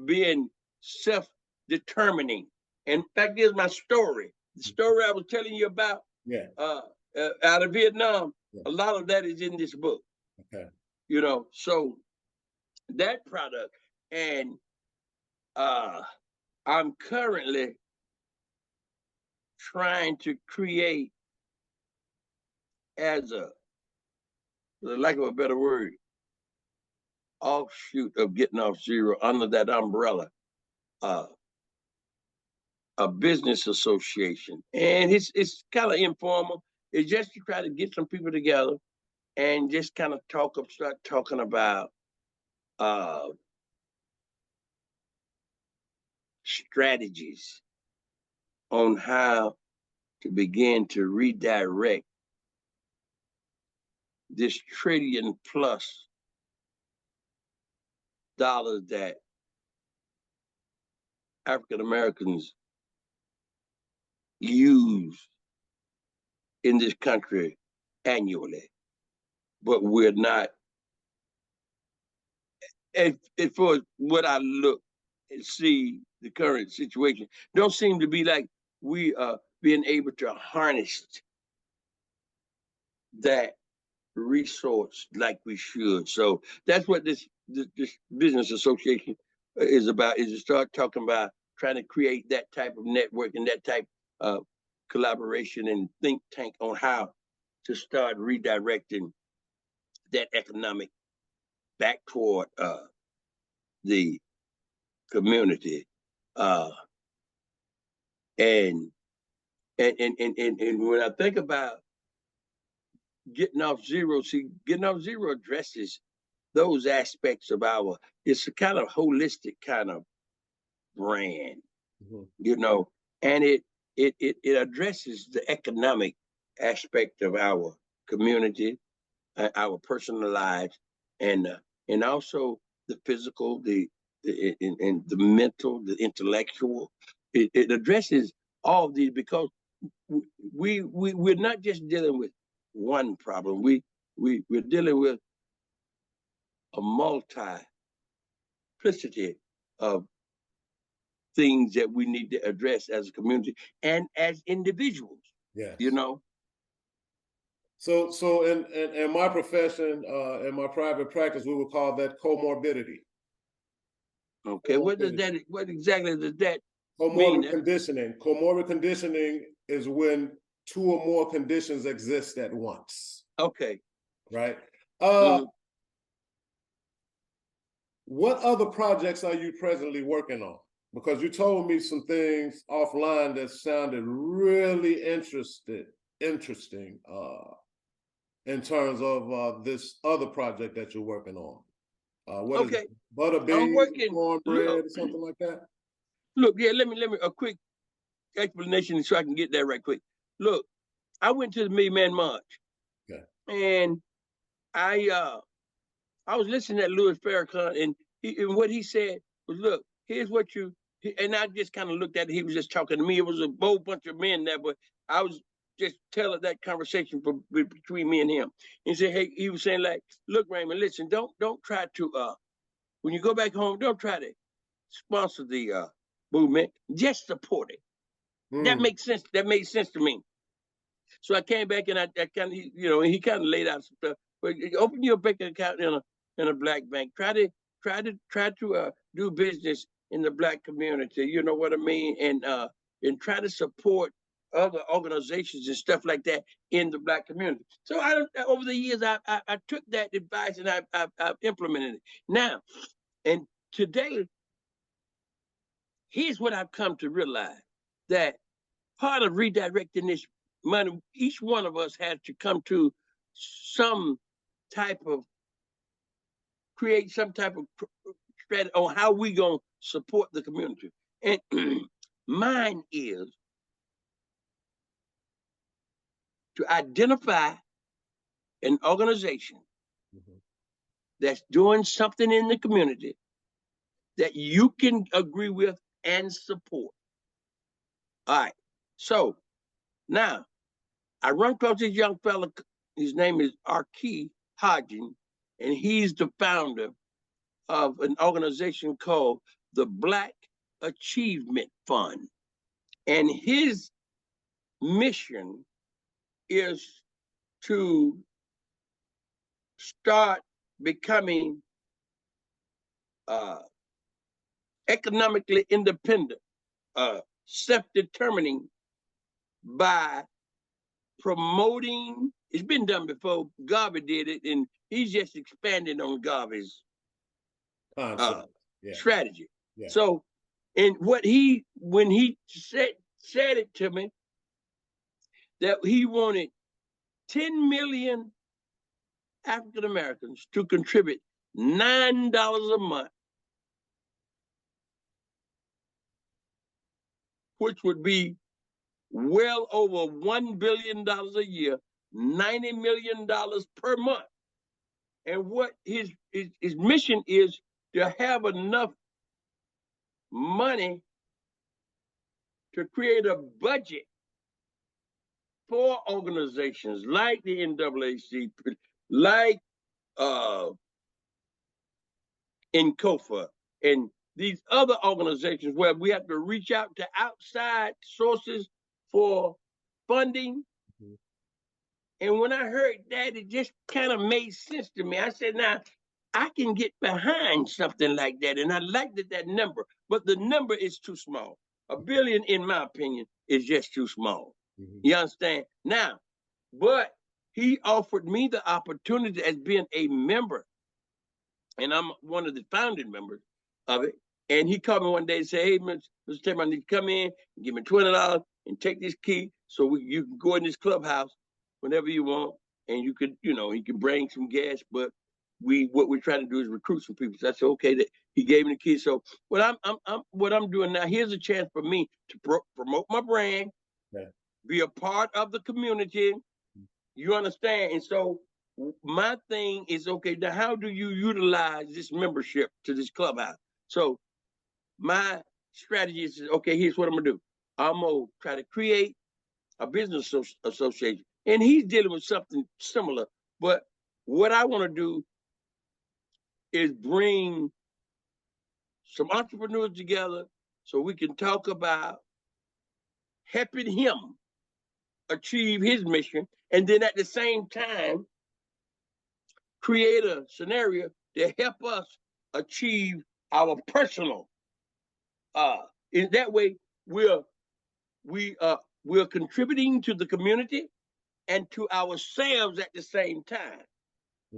being self-determining. In fact, here's my story. The story I was telling you about, out of Vietnam, a lot of that is in this book. Okay. So that product, and I'm currently trying to create, as a, for lack of a better word, offshoot of Gittin Off Zero under that umbrella, a business association. And it's kind of informal. It's just to try to get some people together and just kind of start talking about strategies on how to begin to redirect this $1 trillion+ that African Americans use in this country annually, but we're not. And for what I look and see, the current situation don't seem to be like we are being able to harness that resource like we should. So that's what this business association is about, is to start talking about trying to create that type of network and that type of collaboration and think tank on how to start redirecting that economic back toward the community. And when I think about Gittin Off Zero, see, Gittin Off Zero addresses those aspects of it's a kind of holistic kind of brand, you know, and it addresses the economic aspect of our community, our personal lives, and also the physical, and the mental, the intellectual. It addresses all of these because we're not just dealing with one problem. We're dealing with a multiplicity of things that we need to address as a community and as individuals. Yes. You know. So in my profession, in my private practice, we would call that comorbidity. Okay, what exactly does that Comorbid mean? conditioning. Comorbid conditioning is when two or more conditions exist at once. Okay. Right. What other projects are you presently working on? Because you told me some things offline that sounded really interesting in terms of this other project that you're working on. What is it? Butter beans, cornbread, something like that? Look, yeah, let me a quick explanation so I can get that right quick. Look, I went to the Million Man March. Okay. And I was listening to Louis Farrakhan, and what he said was, look, here's what and I just kind of looked at it. He was just talking to me. It was a whole bunch of men there, but I was just telling that conversation between me and him. He said, hey, he was saying, like, look, Raymond, listen, don't try to, when you go back home, don't try to sponsor the movement. Just support it. That makes sense. That made sense to me. So I came back and I kind of, you know, he kind of laid out some stuff. But open your bank account in a black bank. Try to do business in the black community. You know what I mean? And try to support other organizations and stuff like that in the black community. So over the years, I took that advice and I've implemented it. Now, and today, here's what I've come to realize, that part of redirecting this money, each one of us has to come to create some type of strategy on how we gonna support the community. And mine is to identify an organization that's doing something in the community that you can agree with and support. All right. So now I run across this young fella. His name is Arki Hodgin, and he's the founder of an organization called the Black Achievement Fund. And his mission is to start becoming economically independent, self-determining by promoting. It's been done before. Garvey did it, and he's just expanding on Garvey's strategy. Yeah. So, and when he said it to me, that he wanted 10 million African Americans to contribute $9 a month, which would be well over $1 billion a year, $90 million per month. And what his mission is to have enough money to create a budget for organizations like the NAACP, like NCOFA, and these other organizations where we have to reach out to outside sources for funding. And when I heard that, it just kind of made sense to me. I said, now, I can get behind something like that. And I liked that number, but the number is too small. $1 billion, in my opinion, is just too small. You understand? Now, but he offered me the opportunity as being a member, and I'm one of the founding members of it. And he called me one day and said, "Hey, Mr. Tatum, I need to come in and give me $20 and take this key so you can go in this clubhouse whenever you want, and you could, you can bring some gas, but what we're trying to do is recruit some people." So I said, okay. That he gave me the key. So what I'm doing now, here's a chance for me to promote my brand, be a part of the community. You understand? And so my thing is, okay, now how do you utilize this membership to this clubhouse? So my strategy is, okay, here's what I'm gonna do. I'm gonna try to create a business association. And he's dealing with something similar. But what I want to do is bring some entrepreneurs together so we can talk about helping him achieve his mission. And then at the same time, create a scenario to help us achieve our personal. In that way, we're contributing to the community and to ourselves at the same time.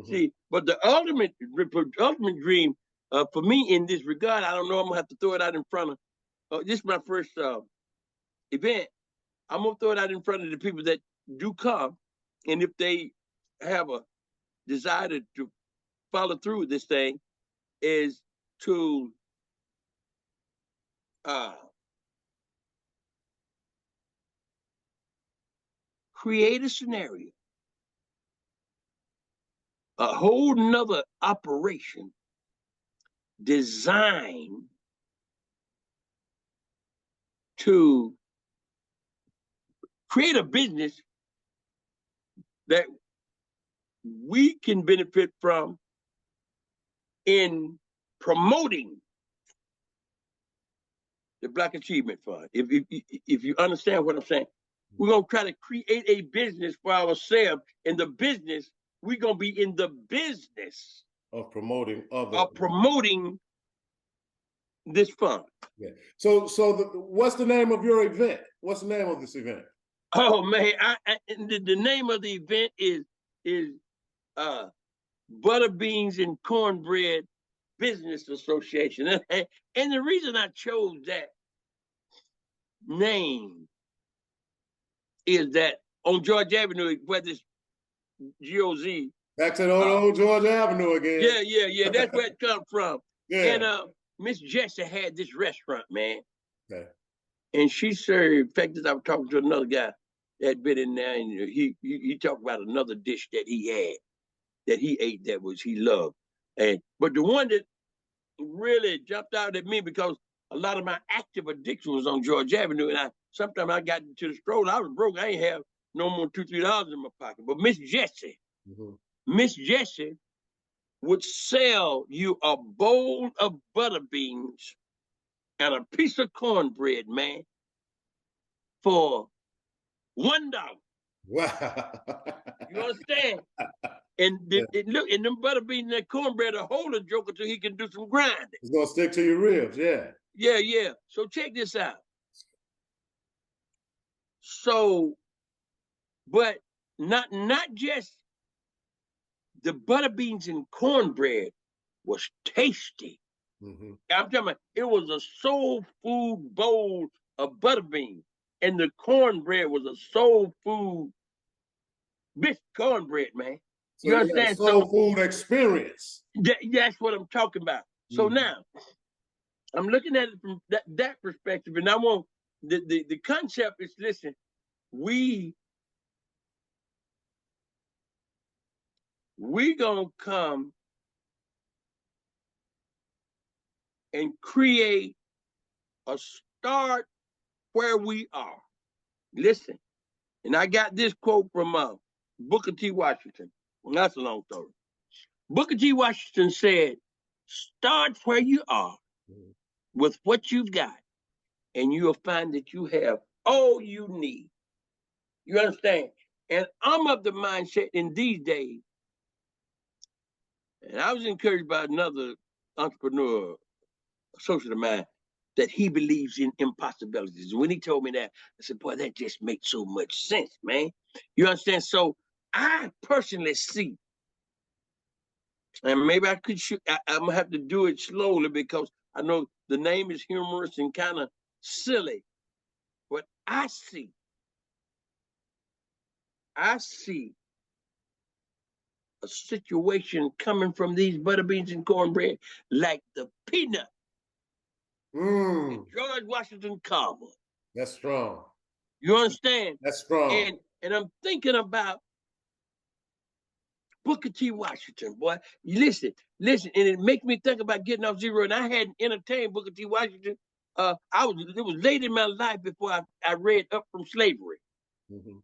See, but the ultimate dream for me in this regard, I don't know, I'm gonna have to throw it out in front of. This is my first event. I'm gonna throw it out in front of the people that do come, and if they have a desire to follow through with this thing, is to create a scenario, a whole nother operation designed to create a business that we can benefit from in promoting the Black Achievement Fund. If you understand what I'm saying, we're gonna try to create a business for ourselves. In the business, we're gonna be in the business of promoting this fund. Yeah. So what's the name of your event? What's the name of this event? Oh man, the name of the event is Butter Beans and Cornbread Business Association. And the reason I chose that name is that on George Avenue, where this GOZ. Back to the old George Avenue again. Yeah. That's where it comes from. Yeah. And Miss Jessie had this restaurant, man. Okay. And she served, in fact, I was talking to another guy that had been in there, and he talked about another dish that he had, that he ate, that he loved. But the one that really jumped out at me, because a lot of my active addiction was on George Avenue, and sometimes I got into the stroll, I was broke. I ain't have no more $2, $3 in my pocket. But Miss Jessie would sell you a bowl of butter beans and a piece of cornbread, man, for $1. Wow. You understand? And look, and them butter beans and that cornbread will hold a joker till he can do some grinding. It's gonna stick to your ribs, yeah. Yeah. So check this out. So, but not just the butter beans and cornbread was tasty. I'm talking about, it was a soul food bowl of butter beans, and the cornbread was a soul food cornbread, man. So you understand? Soul food experience. That's what I'm talking about. So now I'm looking at it from that perspective, and I want the concept is, listen, we gonna come and create a start where we are. Listen, and I got this quote from Booker T. Washington. Well, that's a long story. Booker T. Washington said, "Start where you are with what you've got, and you'll find that you have all you need." You understand? And I'm of the mindset in these days, and I was encouraged by another entrepreneur, associate of mine. that he believes in impossibilities. And when he told me that, I said, boy, that just makes so much sense, man. You understand? So I personally see, and maybe I could shoot, I'm gonna have to do it slowly because I know the name is humorous and kind of silly, but I see a situation coming from these butter beans and cornbread like the peanut that George Washington Carver. That's strong. You understand? That's strong. And I'm thinking about Booker T. Washington, boy. Listen, and it makes me think about Gittin Off Zero. And I hadn't entertained Booker T. Washington. It was late in my life before I read Up From Slavery. Mm-hmm.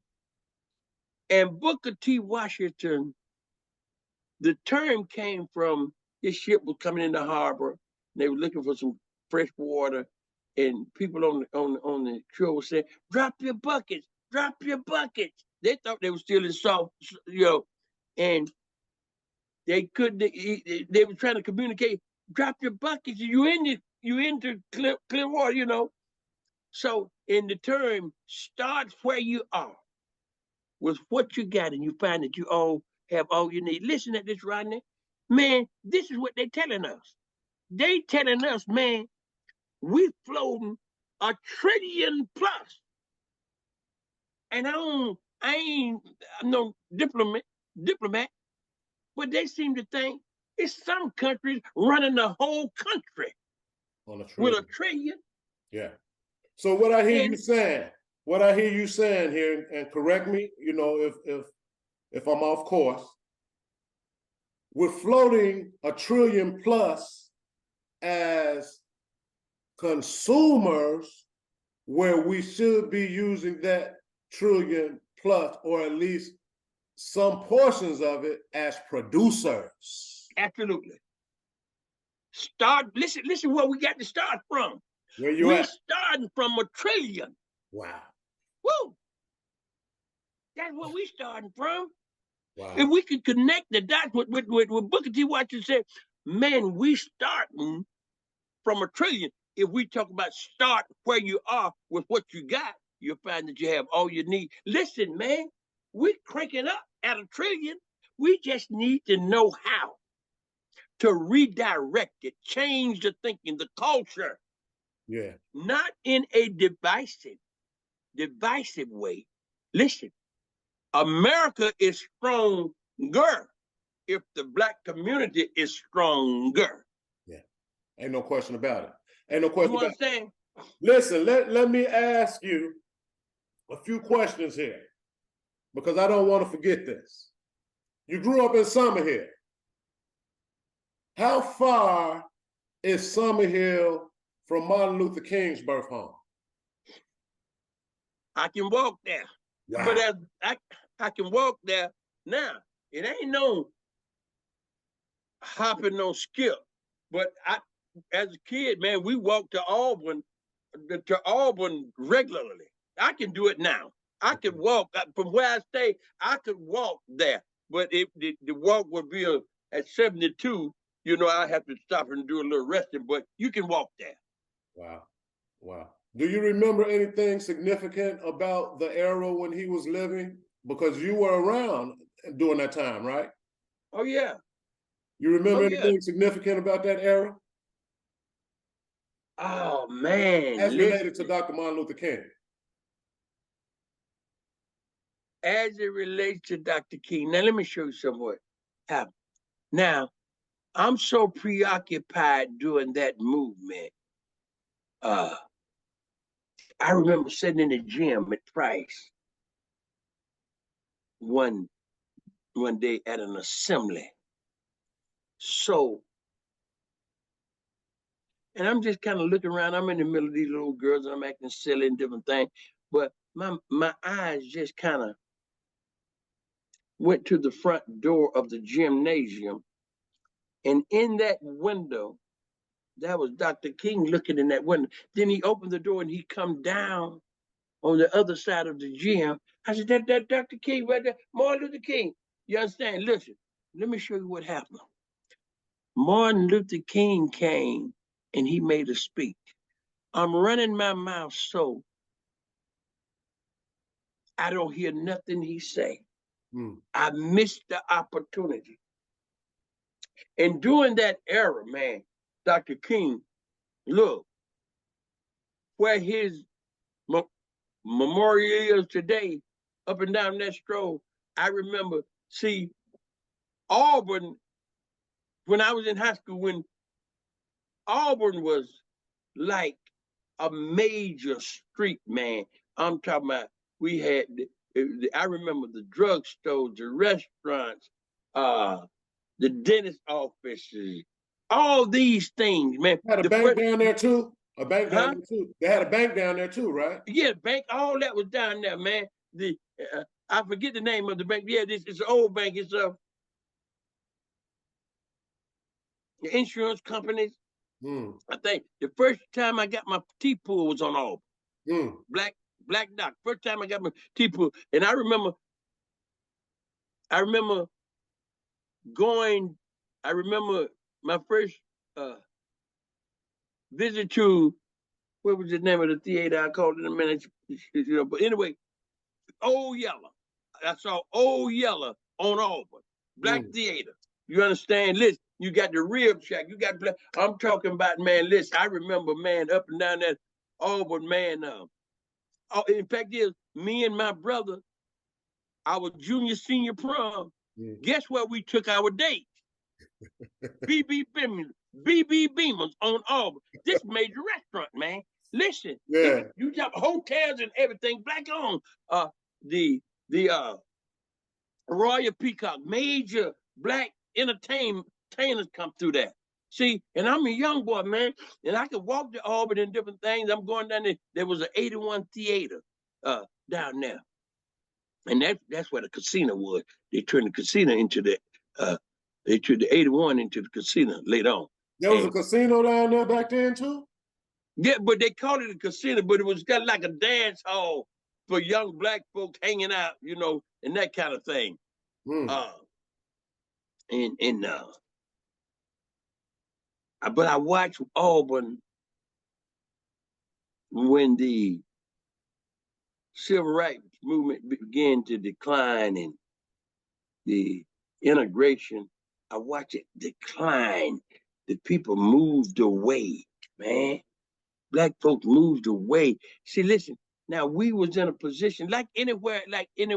And Booker T. Washington, the term came from his ship was coming in the harbor. And they were looking for some fresh water, and people on the shore were saying, "Drop your buckets, drop your buckets." They thought they were still in salt, and they were trying to communicate. Drop your buckets. You into clear water, So in the term, start where you are with what you got, and you find that you all have all you need. Listen to this, Rodney. Man, this is what they're telling us. They telling us, man, we floating $1 trillion plus. And I ain't no diplomat, but they seem to think it's some countries running the whole country on with $1 trillion. Yeah. So what I hear you saying here, and correct me, if I'm off course, we're floating $1 trillion plus as consumers, where we should be using that trillion plus, or at least some portions of it, as producers. Absolutely. Listen where we got to start from. We're starting from $1 trillion. Wow. Woo! That's where we starting from. Wow. If we could connect the dots with Booker T. Washington said, man, we starting from $1 trillion. If we talk about start where you are with what you got, you'll find that you have all you need. Listen, man, we're cranking up at $1 trillion. We just need to know how to redirect it, change the thinking, the culture. Yeah. Not in a divisive way. Listen, America is stronger if the Black community is stronger. Yeah. Ain't no question about it. Ain't no question about it. You understand? Listen, let me ask you a few questions here, because I don't want to forget this. You grew up in Summerhill. How far is Summerhill from Martin Luther King's birth home? I can walk there. Wow. But I can walk there now. It ain't no hopping, no skip. But as a kid, man, we walked to Auburn regularly. I can do it now. I can walk from where I stay. I could walk there. But if the walk would be at 72, I have to stop and do a little resting. But you can walk there. Wow. Do you remember anything significant about the era when he was living? Because you were around during that time, right? Oh, yeah. You remember anything significant about that era? Oh, man. As related to Dr. Martin Luther King. As it relates to Dr. King. Now, let me show you something what happened. Now, I'm so preoccupied doing that movement. I remember sitting in the gym at Price one day at an assembly. So, and I'm just kind of looking around. I'm in the middle of these little girls, and I'm acting silly and different things. But my eyes just kind of went to the front door of the gymnasium. And in that window, that was Dr. King looking in that window. Then he opened the door and he come down on the other side of the gym. I said, that Dr. King right there, Martin Luther King. You understand? Listen, let me show you what happened. Martin Luther King came and he made a speech. I'm running my mouth so I don't hear nothing he say. I missed the opportunity. And during that era, man, Dr. King, look, where his memorial is today, up and down that stroll, I remember, see, Auburn, when I was in high school, when Auburn was like a major street, man. I'm talking about, we had, I remember the drugstores, the restaurants, the dentist offices, all these things, man. Had a bank down there too. A bank down there too. They had a bank down there too, right? Yeah, bank. All that was down there, man. The I forget the name of the bank. Yeah, it's an old bank. It's the insurance companies. I think the first time I got my teeth pulled was on Auburn. Black Doc. First time I got my teeth pulled, and I remember going. I remember my first visit to, what was the name of the theater? I called it in a minute. You know, but anyway, Old Yeller. I saw Old Yeller on Auburn. Black theater. You understand? Listen, you got the rib shack. You got black. I'm talking about, man, listen, I remember, man, up and down that Auburn, man. In fact, is me and my brother, our junior senior prom, guess where we took our dates? BB Beamers on Auburn. This major restaurant, man. Listen, you got hotels and everything black on. The Royal Peacock, major black entertainers come through that. See, and I'm a young boy, man, and I could walk to Auburn and different things. I'm going down there. There was an 81 theater down there, and that's where the casino was. They turned the casino into they turned the 81 into the casino later on. There was a casino down there back then too? Yeah, but they called it a casino, but it was got like a dance hall for young black folks hanging out, you know, and that kind of thing. But I watched Auburn when the civil rights movement began to decline and the integration. I watched it decline. The people moved away, man. Black folks moved away. See, listen, now we was in a position like anywhere, like any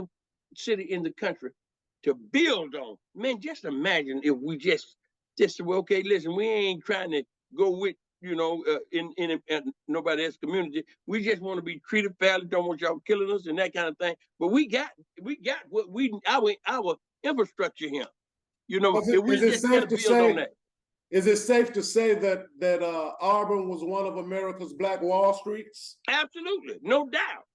city in the country, to build on. Man, just imagine if we just well, okay, listen, we ain't trying to go with, you know, in nobody else's community. We just want to be treated fairly, don't want y'all killing us and that kind of thing. But we got what our infrastructure here. You know, we just got to build on that. Is it safe to say that Auburn was one of America's Black Wall Streets? Absolutely, no doubt.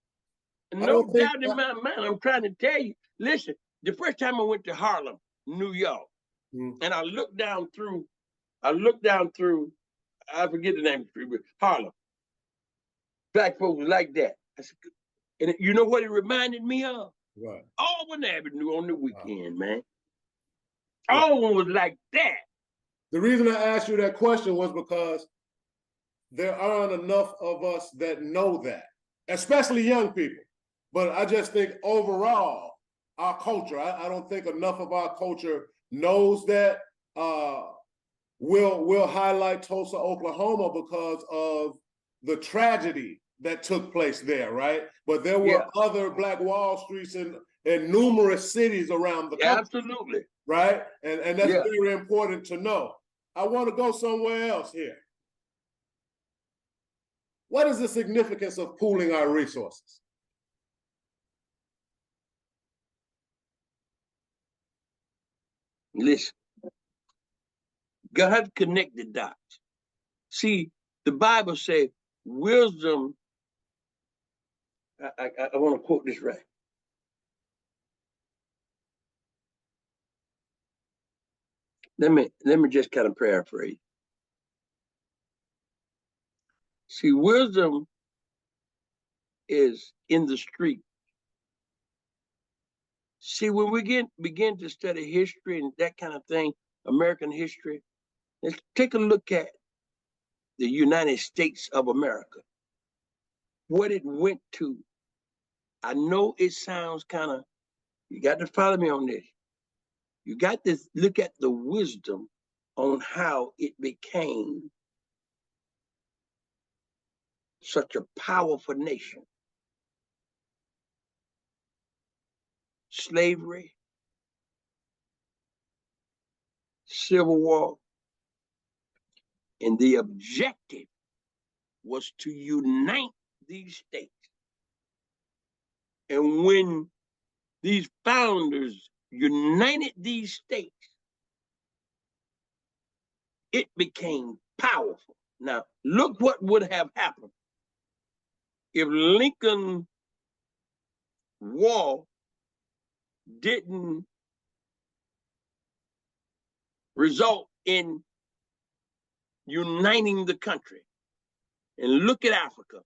No doubt in my mind. I'm trying to tell you. Listen, the first time I went to Harlem, New York, and I looked down through, I forget the name of the street, but Harlem. Black folks like that. And you know what it reminded me of? Right. Auburn Avenue on the weekend, man. Auburn was like that. The reason I asked you that question was because there aren't enough of us that know that, especially young people. But I just think overall, our culture, I don't think enough of our culture knows that. We'll highlight Tulsa, Oklahoma because of the tragedy that took place there, right? But there were other Black Wall Streets in numerous cities around the country. Absolutely. Right? And that's very important to know. I want to go somewhere else here. What is the significance of pooling our resources? Listen, God connected dots. See, the Bible says wisdom, I want to quote this right. Let me just kind of paraphrase. See, wisdom is in the street. See, when we begin to study history and that kind of thing, American history, let's take a look at the United States of America, what it went to. I know it sounds kind of, you got to follow me on this. You got to look at the wisdom on how it became such a powerful nation. Slavery, Civil War, and the objective was to unite these states. And when these founders united these states, it became powerful. Now, look what would have happened if Lincoln War didn't result in uniting the country. And look at Africa.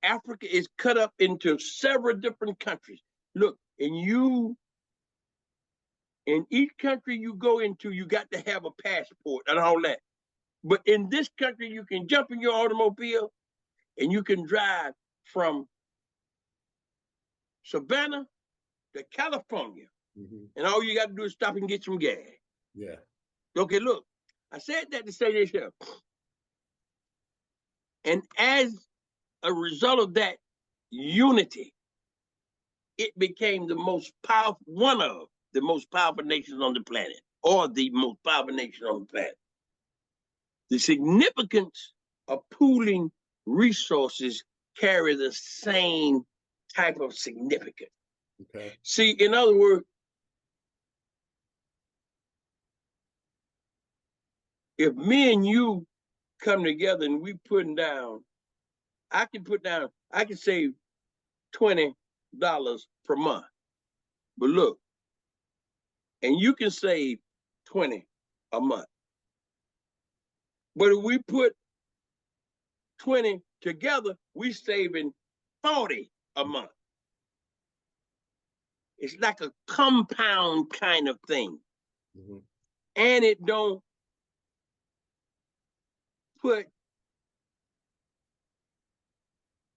Africa is cut up into several different countries. Look, and in each country you go into, you got to have a passport and all that. But in this country, you can jump in your automobile and you can drive from Savannah to California. And all you got to do is stop and get some gas. Yeah. Okay, look, I said that to say this here. And as a result of that unity, it became the most powerful, one of the most powerful nations on the planet, or the most powerful nation on the planet. The significance of pooling resources carry the same type of significance. Okay. See, in other words, if me and you come together and we putting down, I can save $20 per month. But look, and you can save 20 a month. But if we put 20 together, we saving 40 a month. It's like a compound kind of thing. And it don't put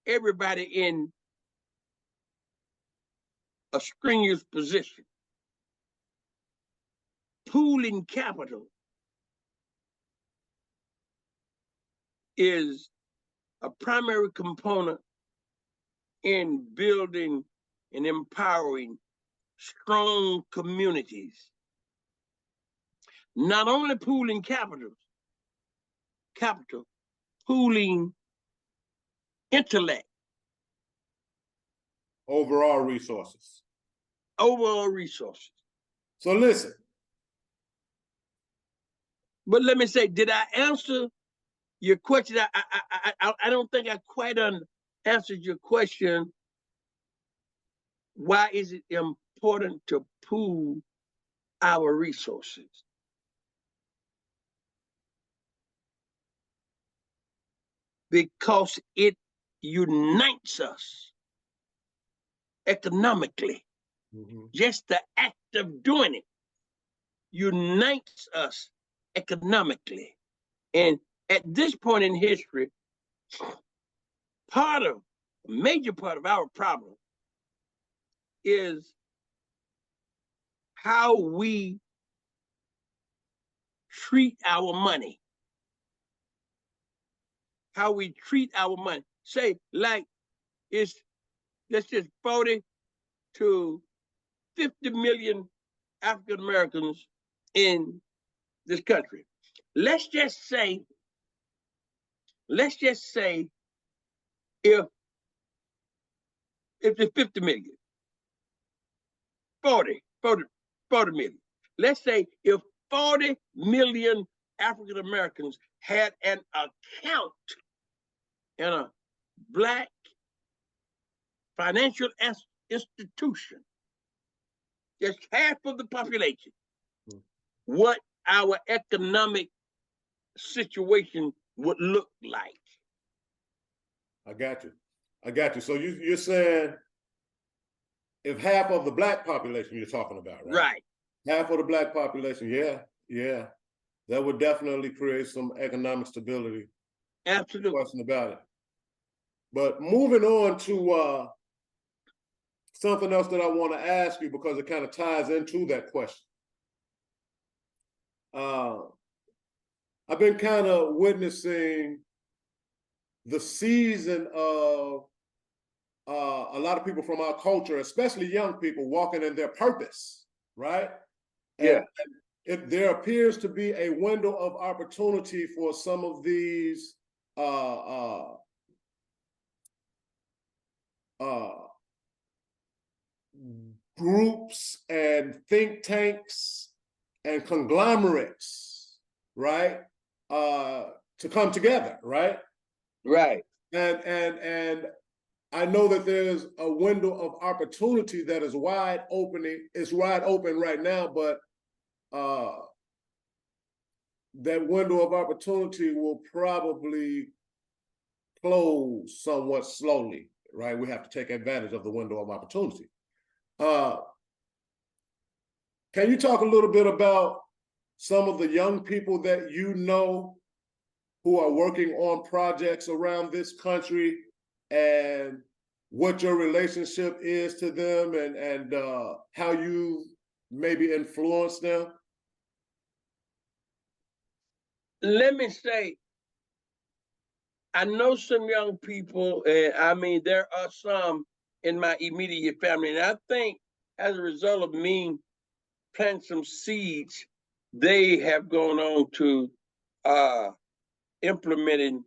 everybody in a strenuous position. Pooling capital is a primary component in building and empowering strong communities. Not only pooling capital, pooling intellect. Overall resources. So listen. But let me say, did I answer your question? I don't think I quite answered your question. Why is it important to pool our resources? Because it unites us economically. Just the act of doing it unites us economically. And at this point in history, a major part of our problem is how we treat our money. How we treat our money. Say, like, it's, let's just 40 to 50 million African Americans in this country. Let's just say if it's 50 million, 40 million. Let's say if 40 million African Americans had an account in a Black financial institution, just half of the population, what our economic situation would look like. I got you. So you're saying if half of the Black population you're talking about, right? Right. Half of the Black population, yeah. That would definitely create some economic stability Absolutely. No question about it. But moving on to something else that I want to ask you, because it kind of ties into that question. I've been kind of witnessing the season of a lot of people from our culture, especially young people, walking in their purpose, right? Yeah. And there appears to be a window of opportunity for some of these groups and think tanks and conglomerates, right? To come together, right? Right. And I know that there's a window of opportunity that is wide opening. It's wide open right now, but that window of opportunity will probably close somewhat slowly, right? We have to take advantage of the window of opportunity. Can you talk a little bit about some of the young people that you know who are working on projects around this country, and what your relationship is to them, and how you maybe influence them? Let me say, I know some young people, and I mean, there are some in my immediate family. And I think as a result of me planting some seeds, they have gone on to implementing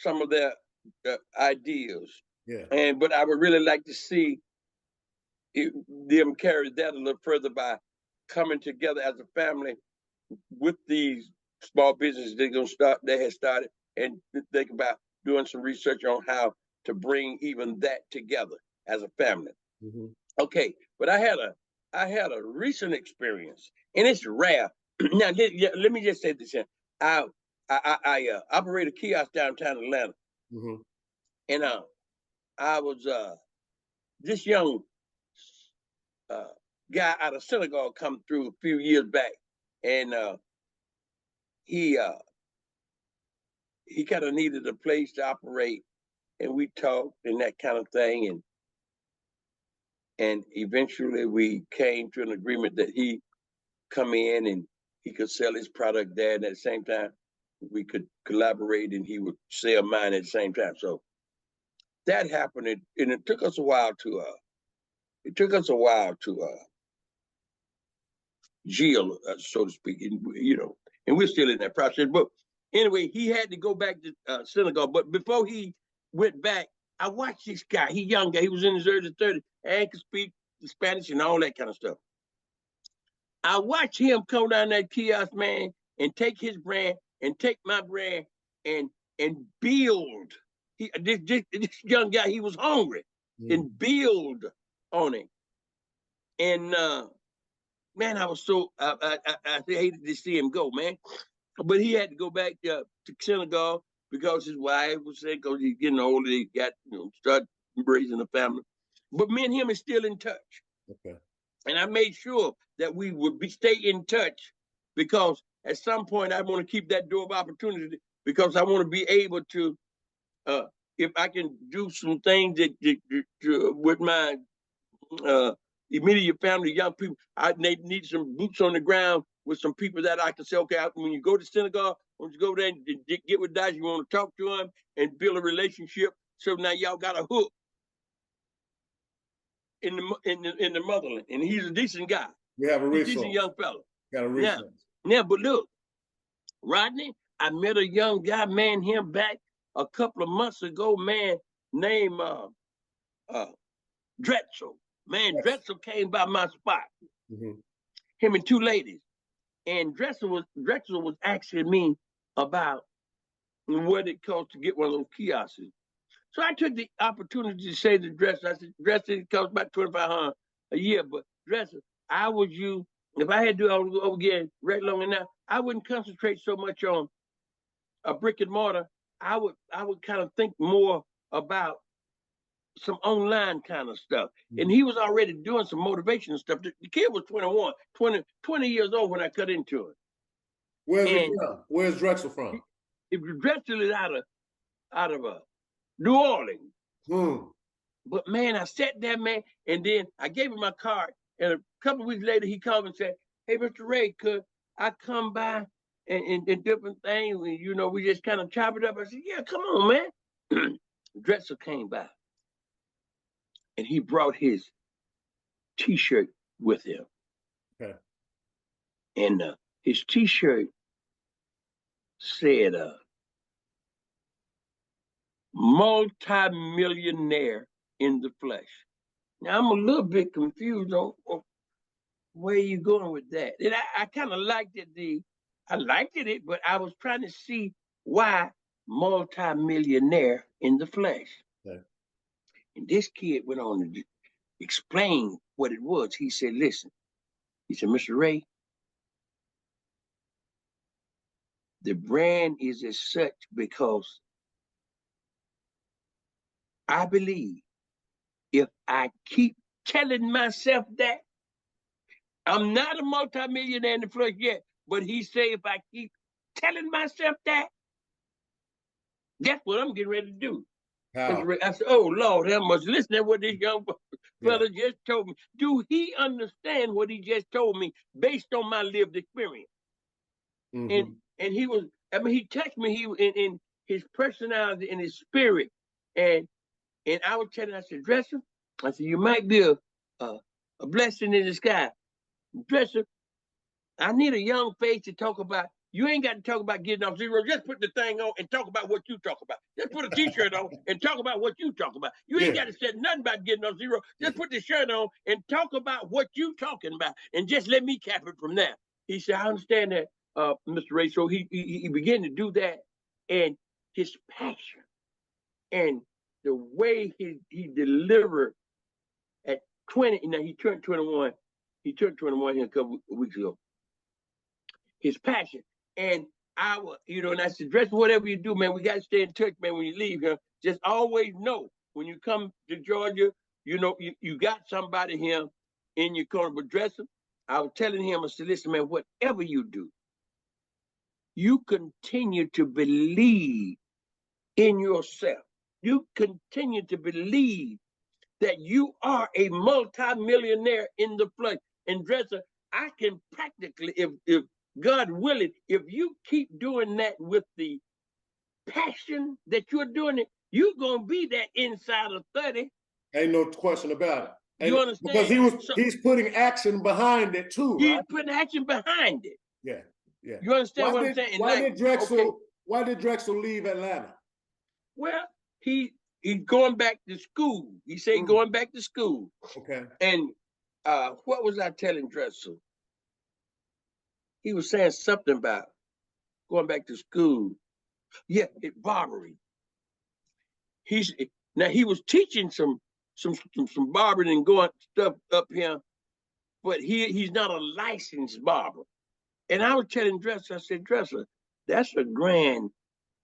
some of their ideas. Yeah. But I would really like to see them carry that a little further by coming together as a family with these small businesses they had started, and think about doing some research on how to bring even that together as a family. Mm-hmm. Okay, but I had a recent experience, and it's rare. Now let me just say this here. I operate a kiosk downtown Atlanta. Mm-hmm. And I was this young guy out of synagogue come through a few years back, and he kind of needed a place to operate, and we talked and that kind of thing, and eventually we came to an agreement that he come in and he could sell his product there, and at the same time we could collaborate, and he would sell mine at the same time. So that happened, and it took us a while to gel, so to speak, and and we're still in that process. But anyway, he had to go back to synagogue. But before he went back, I watched this guy. He young guy. He was in his early 30s and could speak Spanish and all that kind of stuff. I watched him come down that kiosk, man, and take his brand and take my brand and build. This young guy, he was hungry and build on it. And man, I was so I hated to see him go, man. But he had to go back to synagogue because his wife was sick, because he's getting older. He got start raising a family. But me and him is still in touch. Okay. And I made sure that we would stay in touch, because at some point I want to keep that door of opportunity, because I want to be able to, if I can do some things with my immediate family, young people, they need some boots on the ground with some people that I can say, okay, when you go to synagogue, when you go there and get with guys, you want to talk to them and build a relationship. So now y'all got a hook in the motherland, and he's a decent guy. We have a resource. Decent young fella. Got a resource. Now, but look, Rodney, I met a young guy, man, him back a couple of months ago, man, named Drexel. Man, yes. Drexel came by my spot. Mm-hmm. Him and two ladies. And Drexel was asking me about what it costs to get one of those kiosks. So I took the opportunity to say to Drexel, I said, Drexel, it costs about $2,500 a year, but Drexel, I would use, if I had to do it over again right long enough, I wouldn't concentrate so much on a brick and mortar. I would kind of think more about some online kind of stuff. Mm-hmm. And he was already doing some motivational stuff. The kid was 20 years old when I cut into it. Where's he from? Where's Drexel from? If Drexel is out of New Orleans. But man, I sat there, man, and then I gave him my card. And a couple of weeks later, he called and said, "Hey, Mr. Ray, could I come by and different things? And, you know, we just kind of chop it up." I said, "Yeah, come on, man." Drexel came by, and he brought his T-shirt with him. Okay. And his T-shirt said, "Multi-millionaire in the flesh." Now, I'm a little bit confused on where you going with that. And I kind of liked it. I liked it, but I was trying to see why multi-millionaire in the flesh. Okay. And this kid went on to explain what it was. He said, "Listen," he said, "Mr. Ray, the brand is as such because I believe if I keep telling myself that, I'm not a multimillionaire in the flesh yet, but he said if I keep telling myself that, that's what I'm getting ready to do." How? I said, "Oh, Lord, how much?" Listen to what this young fella just told me. Do he understand what he just told me based on my lived experience? And he was, I mean, he touched me. He in his personality and his spirit, and I was telling him, I said, "Dresser," I said, "you might be a blessing in disguise. Dresser, I need a young face to talk about. You ain't got to talk about getting off zero. Just put the thing on and talk about what you talk about. Just put a T-shirt on and talk about what you talk about. You ain't got to say nothing about getting off zero. Just put the shirt on and talk about what you talking about, and just let me cap it from there." He said, "I understand that, Mr. Ray." So he began to do that, and his passion and the way he delivered at 20. Now he turned 21. He turned 21 here a couple of weeks ago. His passion. And and I said, "Dress whatever you do, man, we got to stay in touch, man, when you leave here. Just always know when you come to Georgia, you know, you got somebody here in your corner." But Dresser, I was telling him, I said, "Listen, man, whatever you do, you continue to believe in yourself. You continue to believe that you are a multimillionaire in the flesh." And Dresser, I can practically, if God willing, if you keep doing that with the passion that you're doing it, you're gonna be that inside of 30. Ain't no question about it. And You understand? Because he's putting action behind it too, right? He's putting action behind it. Yeah. You understand what I'm saying? Why did Drexel leave Atlanta? Well, he's going back to school. He said going back to school. Okay. And what was I telling Drexel? He was saying something about going back to school. Yeah, barbering. Now he was teaching some barbering and going stuff up here, but he's not a licensed barber. And I was telling Dresser, I said, "Dresser, that's a grand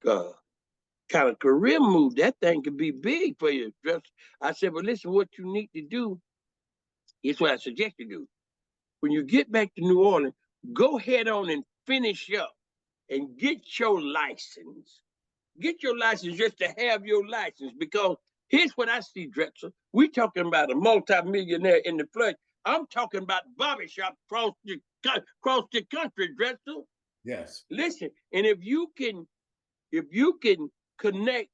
kind of career move. That thing could be big for you, Dresser." I said, "But listen, what you need to do is what I suggest you do. When you get back to New Orleans, go head on and finish up and get your license. Get your license just to have your license, because here's what I see, Drexel. We talking about a multimillionaire in the flesh. I'm talking about barbershop across the country, Drexel. Yes. Listen, and if you can connect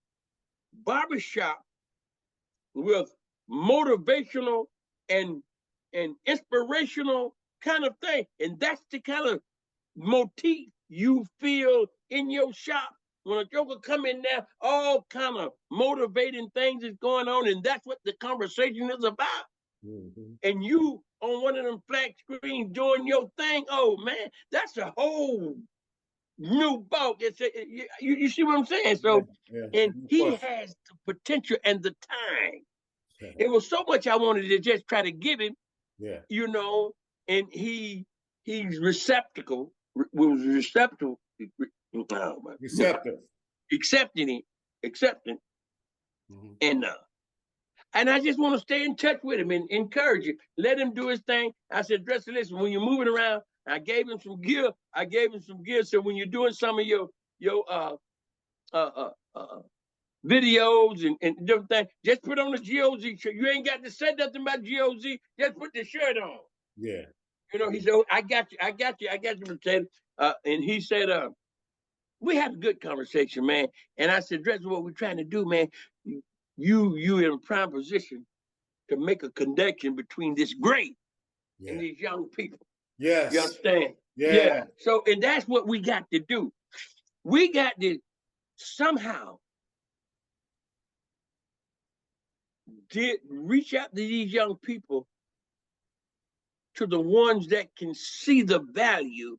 barbershop with motivational and inspirational kind of thing, and that's the kind of motif you feel in your shop. When a joker come in there, all kind of motivating things is going on, and that's what the conversation is about. And you on one of them flat screens doing your thing, oh man, that's a whole new bulk. You see what I'm saying? So, and he has the potential and the time. It was so much I wanted to just try to give him, you know, and he's receptive, accepting. And I just want to stay in touch with him and encourage him. Let him do his thing. I said, "Dresser, listen, when you're moving around," I gave him some gear. So when you're doing some of your videos and different things. Just put on the GOZ shirt. You ain't got to say nothing about GOZ. Just put the shirt on. Yeah. You know, he said, oh, I got you, Mr. Tatum. And he said, we had a good conversation, man. And I said, Drexel, what we're trying to do, man, you in a prime position to make a connection between this great and these young people. Yes. You understand? Yeah. So, and that's what we got to do. We got to somehow reach out to these young people, to the ones that can see the value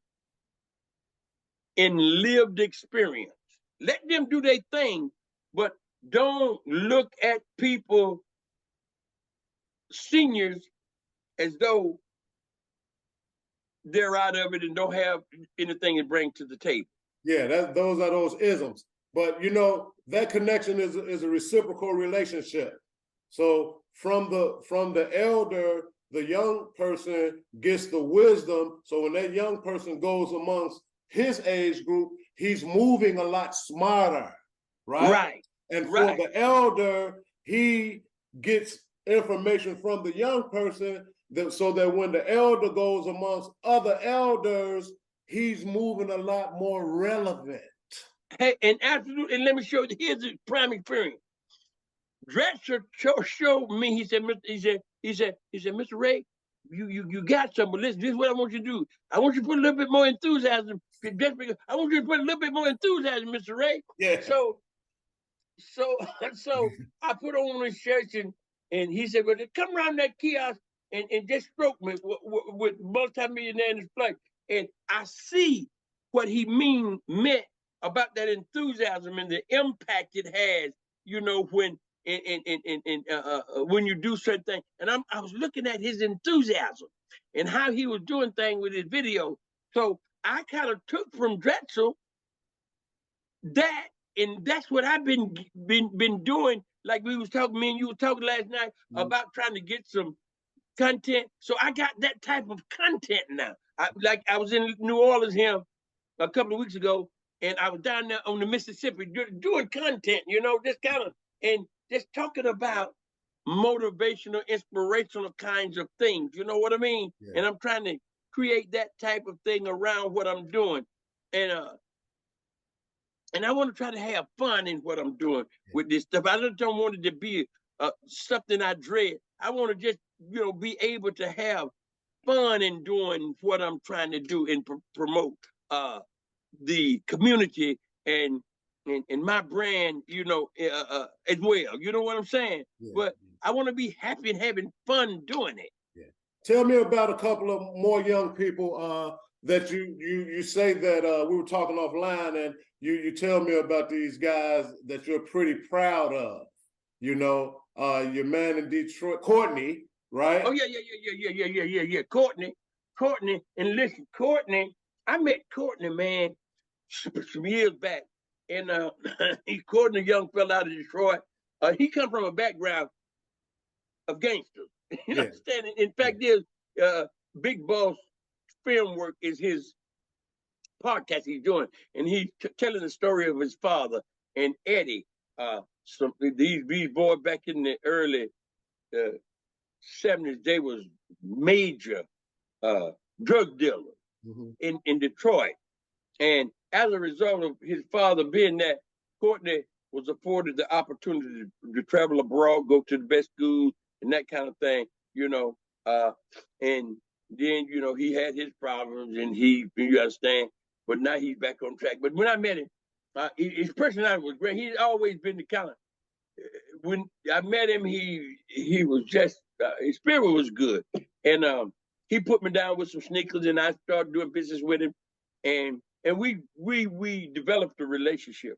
in lived experience. Let them do their thing, but don't look at people, seniors, as though they're out of it and don't have anything to bring to the table. Yeah, those are those isms. But you know, that connection is a reciprocal relationship. So from the elder, the young person gets the wisdom. So when that young person goes amongst his age group, he's moving a lot smarter, right? Right. And for the elder, he gets information from the young person so that when the elder goes amongst other elders, he's moving a lot more relevant. Hey, and absolutely, and let me show you, here's a prime experience. Drexel showed me, he said, Mr. Ray, you got something, but listen, this is what I want you to do. I want you to put a little bit more enthusiasm. I want you to put a little bit more enthusiasm, Mr. Ray. Yeah. So I put on his shirt and he said, well, come around that kiosk and just stroke me with multi-millionaire in his flight. And I see what he meant about that enthusiasm and the impact it has, you know, when when you do certain things. And I was looking at his enthusiasm and how he was doing things with his video. So I kind of took from Drexel that, and that's what I've been doing. Like we was talking, me and you were talking last night about trying to get some content. So I got that type of content now. I was in New Orleans here a couple of weeks ago, and I was down there on the Mississippi doing content, you know, just kind of, and just talking about motivational, inspirational kinds of things. You know what I mean? Yeah. And I'm trying to create that type of thing around what I'm doing. And I want to try to have fun in what I'm doing with this stuff. I just don't want it to be something I dread. I want to just, you know, be able to have fun in doing what I'm trying to do and promote the community and my brand, you know, as well. You know what I'm saying? Yeah. But I want to be happy and having fun doing it. Yeah. Tell me about a couple of more young people that you say that we were talking offline, and you tell me about these guys that you're pretty proud of. You know, your man in Detroit, Courtney, right? Oh yeah. Courtney, and listen, Courtney, I met Courtney, man, some years back, and he Courtney, a young fella out of Detroit. He come from a background of gangsters. You understand? In fact, Big Boss Film Work is his podcast he's doing, and he's telling the story of his father and Eddie. These boys back in the early 70s, they was major drug dealers in Detroit. And as a result of his father being that, Courtney was afforded the opportunity to travel abroad, go to the best schools and that kind of thing, you know. And then, you know, he had his problems and you understand, but now he's back on track. But when I met him, his personality was great. He's always been the kind of, when I met him, he was just, his spirit was good. And he put me down with some sneakers and I started doing business with him. And we developed a relationship.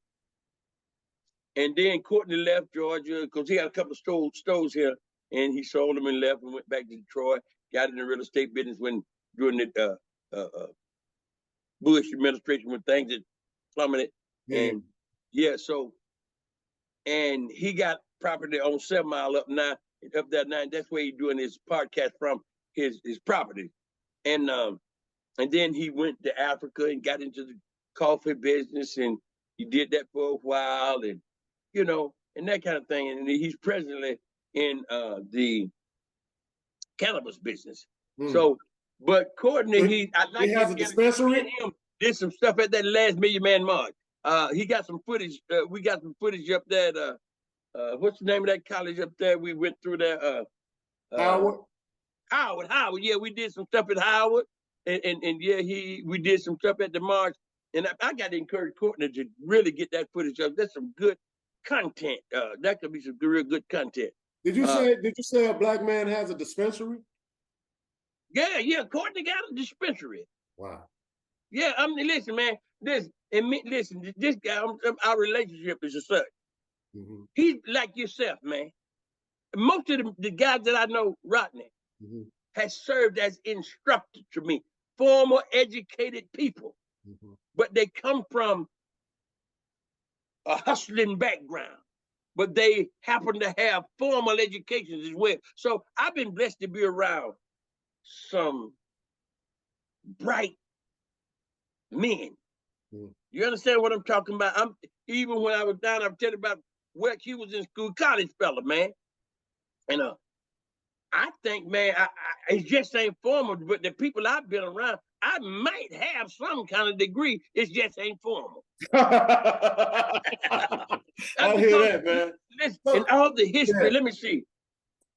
And then Courtney left Georgia because he had a couple of stores here, and he sold them and left and went back to Detroit. Got in the real estate business during the Bush administration when things had plummeted. And and he got property on 7 Mile up that 9. That's where he's doing his podcast from, his property. And then he went to Africa and got into the coffee business and He did that for a while, and and that kind of thing. And he's presently in the cannabis business. So, but Courtney, I like he has a dispensary. Him did some stuff at that last Million Man March. He got some footage. We got some footage up there. What's the name of that college up there? We went through there. Howard. Howard. Yeah, we did some stuff at Howard, and yeah, we did some stuff at the march. And I got to encourage Courtney to really get that footage up. That's some good content. That could be some real good content. Did you say a black man has a dispensary? Yeah. Courtney got a dispensary. Wow. Yeah, listen, man. This guy. Our relationship is as such. He's like yourself, man. Most of the guys that I know, Rodney, has served as instructors to me, former educated people, but they come from a hustling background, but they happen to have formal educations as well. So I've been blessed to be around some bright men. You understand what I'm talking about? Even when I was down, I'm telling you about where he was in school, college fella, man. And I think, man, it just ain't formal, but the people I've been around, I might have some kind of degree. It just ain't formal. I hear that, man. Listen, in all the history, let me see.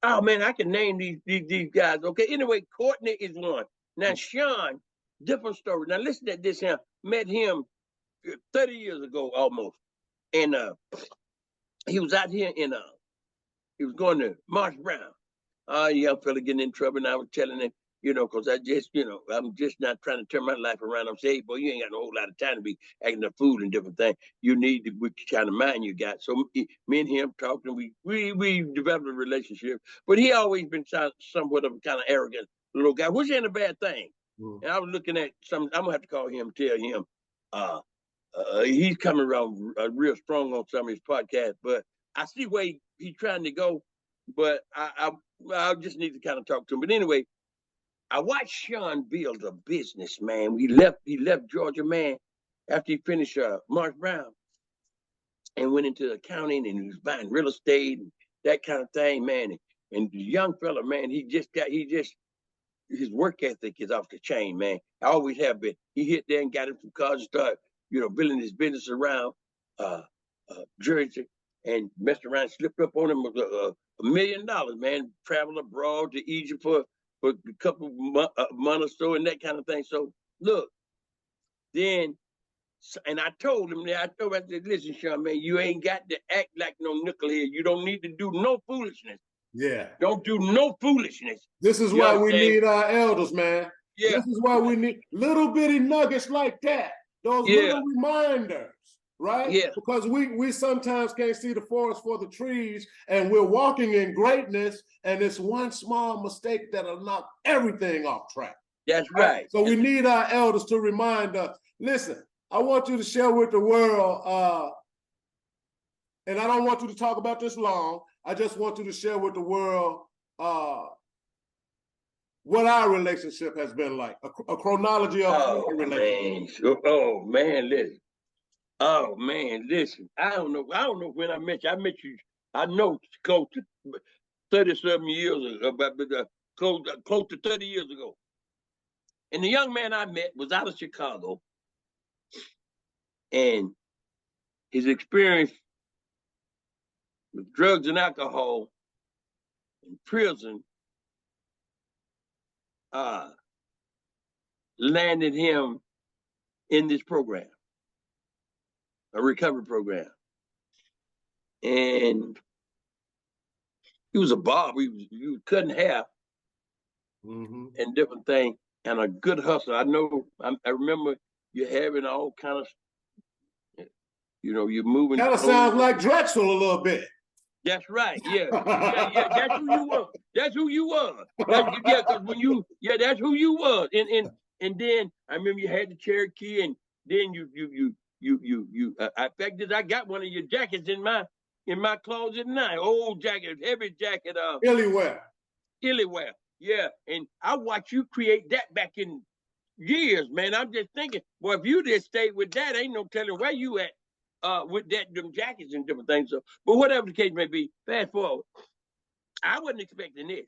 Oh, man, I can name these guys. Okay, anyway, Courtney is one. Now, Sean, different story. Now, listen to this here. Met him 30 years ago almost. And he was out here he was going to Marsh Brown. Young fella getting in trouble, and I was telling him, because I just, I'm just not trying to turn my life around. I'm saying, hey, boy, you ain't got no whole lot of time to be acting a fool and different things. You need to, which kind of mind you got. So me and him talked, and we developed a relationship. But he always been somewhat of a kind of arrogant little guy, which ain't a bad thing. And I was looking at I'm gonna have to call him, tell him, he's coming around real strong on some of his podcasts. But I see where he's trying to go. But I just need to kind of talk to him. But anyway, I watched Sean build a business, man. He left Georgia, man, after he finished Marsh Brown and went into accounting, and he was buying real estate and that kind of thing, man. And the young fella, man, his work ethic is off the chain, man. I always have been. He hit there and got him some cars and started, building his business around Jersey, and messed around, slipped up on him with $1 million, man. Travel abroad to Egypt for a couple months or so and that kind of thing. So look, then, and I told him, I said, listen, Sean, man, you ain't got to act like no knucklehead. You don't need to do no foolishness. Yeah. Don't do no foolishness. This is why we need our elders, man. Yeah. This is why we need little bitty nuggets like that. Those little reminders, right? Yeah. Because we sometimes can't see the forest for the trees, and we're walking in greatness, and it's one small mistake that'll knock everything off track. That's right. So we need our elders to remind us. Listen, I want you to share with the world, and I don't want you to talk about this long. I just want you to share with the world what our relationship has been like, a chronology of our relationship. Listen. Oh man, listen. I don't know when I met you. I know close to 30-something years ago, close to 30 years ago. And the young man I met was out of Chicago, and his experience with drugs and alcohol in prison landed him in this program, a recovery program. And he was a barber. He was cutting hair and different things, and a good hustler. I remember you having all kind of, you're moving. Kind of sounds like Drexel a little bit. That's right. Yeah. That's who you were. That's who you were. Because that's who you were. And then I remember you had the Cherokee, and then I got one of your jackets in my closet now. Old jacket, heavy jacket. Illywear. Yeah. And I watched you create that back in years, man. I'm just thinking, well, if you just stayed with that, ain't no telling where you at with them jackets and different things. So, but whatever the case may be, fast forward. I wasn't expecting this,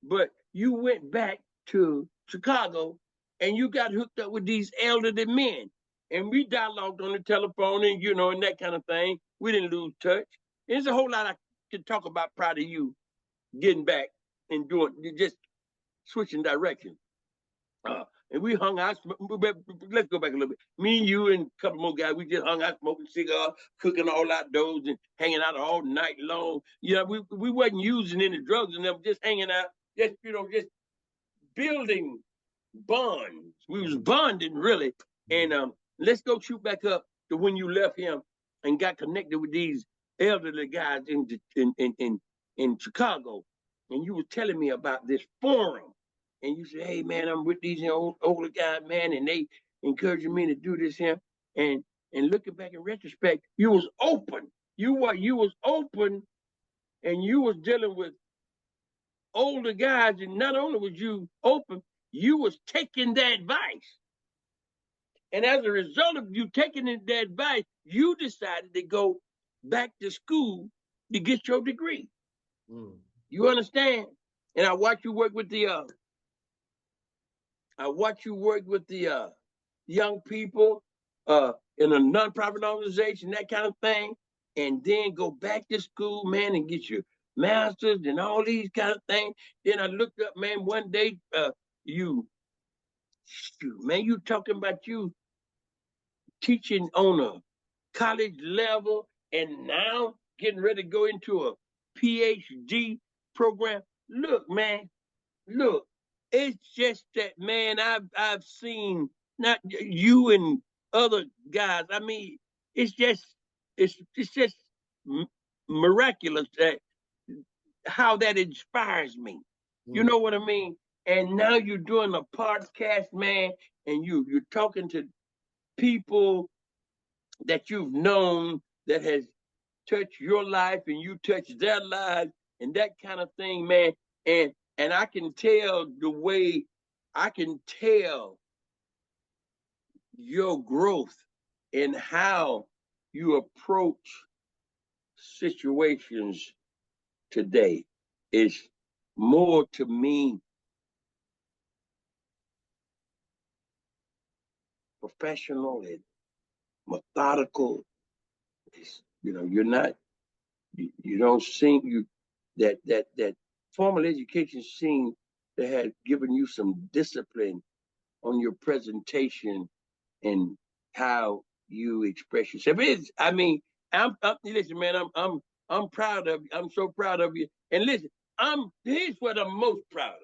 but you went back to Chicago and you got hooked up with these elderly men. And we dialogued on the telephone and, and that kind of thing. We didn't lose touch. There's a whole lot I could talk about prior to you getting back and just switching direction. And we hung out. Let's go back a little bit. Me and you and a couple more guys, we just hung out smoking cigars, cooking all outdoors and hanging out all night long. We wasn't using any drugs and them, just hanging out, just building bonds. We was bonding really. And let's go shoot back up to when you left him and got connected with these elderly guys in Chicago. And you were telling me about this forum. And you said, hey, man, I'm with these older guys, man, and they encouraging me to do this here. And looking back in retrospect, you was open. You was open, and you was dealing with older guys. And not only was you open, you was taking their advice. And as a result of you taking their advice, you decided to go back to school to get your degree. Mm. You understand? And I watch you work with the young people in a nonprofit organization, that kind of thing, and then go back to school, man, and get your master's and all these kind of things. Then I looked up, man, one day, you talking about you teaching on a college level and now getting ready to go into a PhD program. Look, man, it's just that, man, I've seen not you and other guys. I mean, it's just miraculous that how that inspires me. Mm. You know what I mean? And now you're doing a podcast, man, and you're talking to people that you've known that has touched your life and you touch their lives and that kind of thing, man. And I can tell your growth and how you approach situations today is more to me professional and methodical. You don't seem that formal education seems to have given you some discipline on your presentation and how you express yourself. Listen, man, I'm proud of you. I'm so proud of you. And listen, here's what I'm most proud of.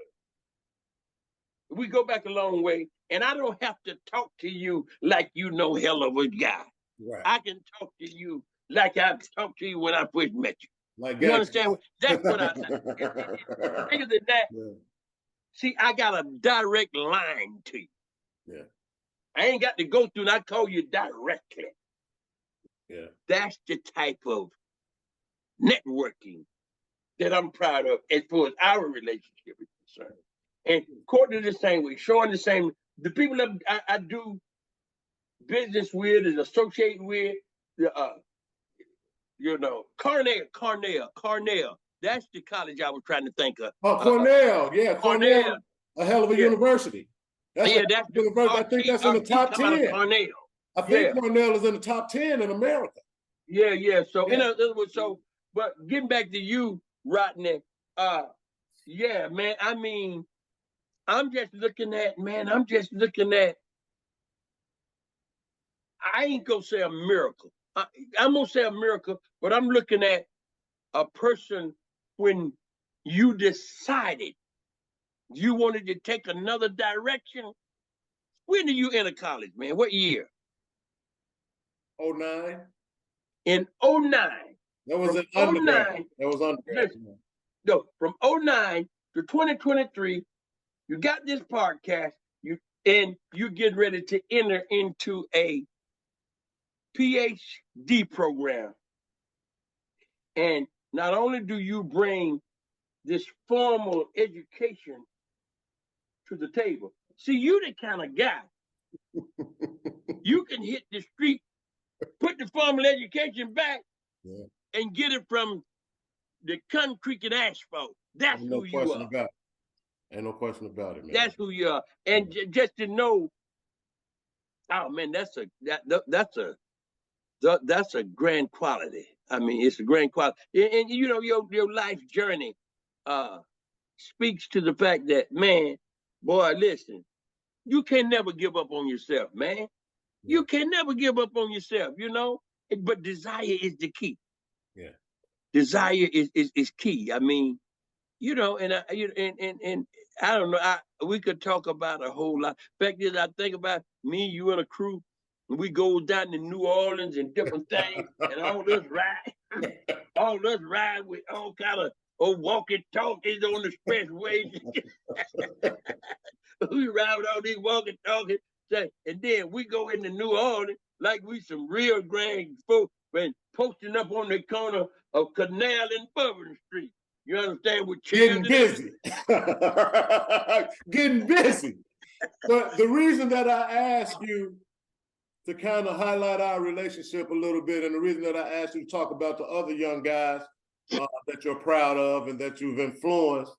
We go back a long way, and I don't have to talk to you like you know hell of a guy. Right. I can talk to you like I talked to you when I first met you. Like you understand? That's what I think. Bigger than that. Yeah. See, I got a direct line to you. Yeah. I ain't got to go through and I call you directly. Yeah. That's the type of networking that I'm proud of as far as our relationship is concerned. And according to the same way, showing the same, the people that I do business with and associate with, Cornell. That's the college I was trying to think of. Oh, Cornell. Cornell. A hell of a university. That's university. I think that's in the top 10. Cornell. I think Cornell is in the top 10 in America. Yeah. So, in other words, but getting back to you, Rodney, man, I mean, I'm just looking at, I ain't gonna say a miracle. I'm gonna say a miracle, but I'm looking at a person when you decided you wanted to take another direction. When did you enter college, man? What year? 09. In 09. That was an undergrad. That was undergrad. No, from 09 to 2023, you got this podcast, and you get ready to enter into a PhD program. And not only do you bring this formal education to the table, see, you the kind of guy, you can hit the street put the formal education back Yeah. and get it from the concrete and asphalt. That's Ain't no who you question are. about it. Ain't no question about it, man. That's who you are. And just to know, oh man, that's a grand quality. I mean, it's a grand quality. And you know, your life journey speaks to the fact that, man, boy, listen, you can never give up on yourself, man. Yeah. You can never give up on yourself, you know. But desire is the key. Yeah. Desire is key. I mean, you know, and I don't know. We could talk about a whole lot. Fact is, I think about me, you, and a crew. And we go down to New Orleans and different things, and all us ride with all kind of walkie talkies on the expressway. We ride with all these walkie talkies, and then we go into New Orleans like we some real grand folk, and posting up on the corner of Canal and Bourbon Street. You understand? With chairs Getting busy. Getting busy. But the reason that I asked you to kind of highlight our relationship a little bit, and the reason that I asked you to talk about the other young guys that you're proud of and that you've influenced,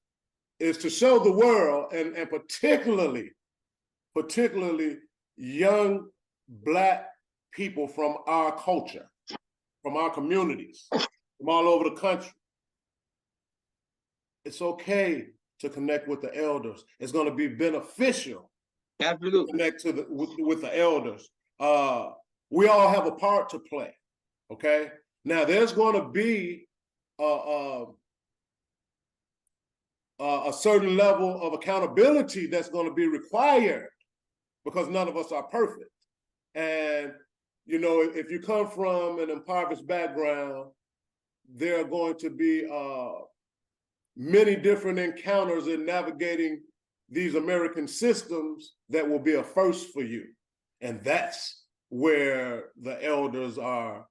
is to show the world, and particularly young Black people from our culture, from our communities, from all over the country. It's okay to connect with the elders. It's going to be beneficial. Absolutely. To connect with the elders. We all have a part to play. Okay. Now there's going to be a certain level of accountability that's going to be required, because none of us are perfect. And you know, if you come from an impoverished background, there are going to be many different encounters in navigating these American systems that will be a first for you. And that's where the elders are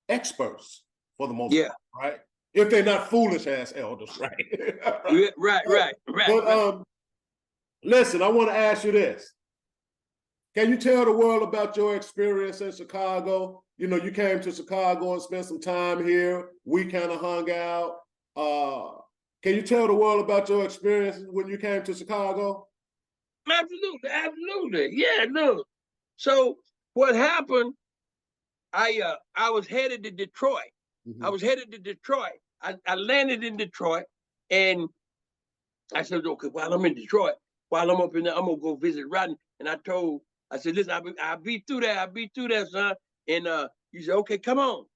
experts for the most part, right? If they're not foolish ass elders, right? right. But listen, I want to ask you this. Can you tell the world about your experience in Chicago? You know, you came to Chicago and spent some time here. We kind of hung out. Can you tell the world about your experience when you came to Chicago? Absolutely. Yeah, look. So what happened, I was headed to Detroit. I landed in Detroit, and I said, okay, while I'm in Detroit, while I'm up in there, I'm gonna go visit Rodney. And I said, listen, I'll be through there, son. And he said, okay, come on.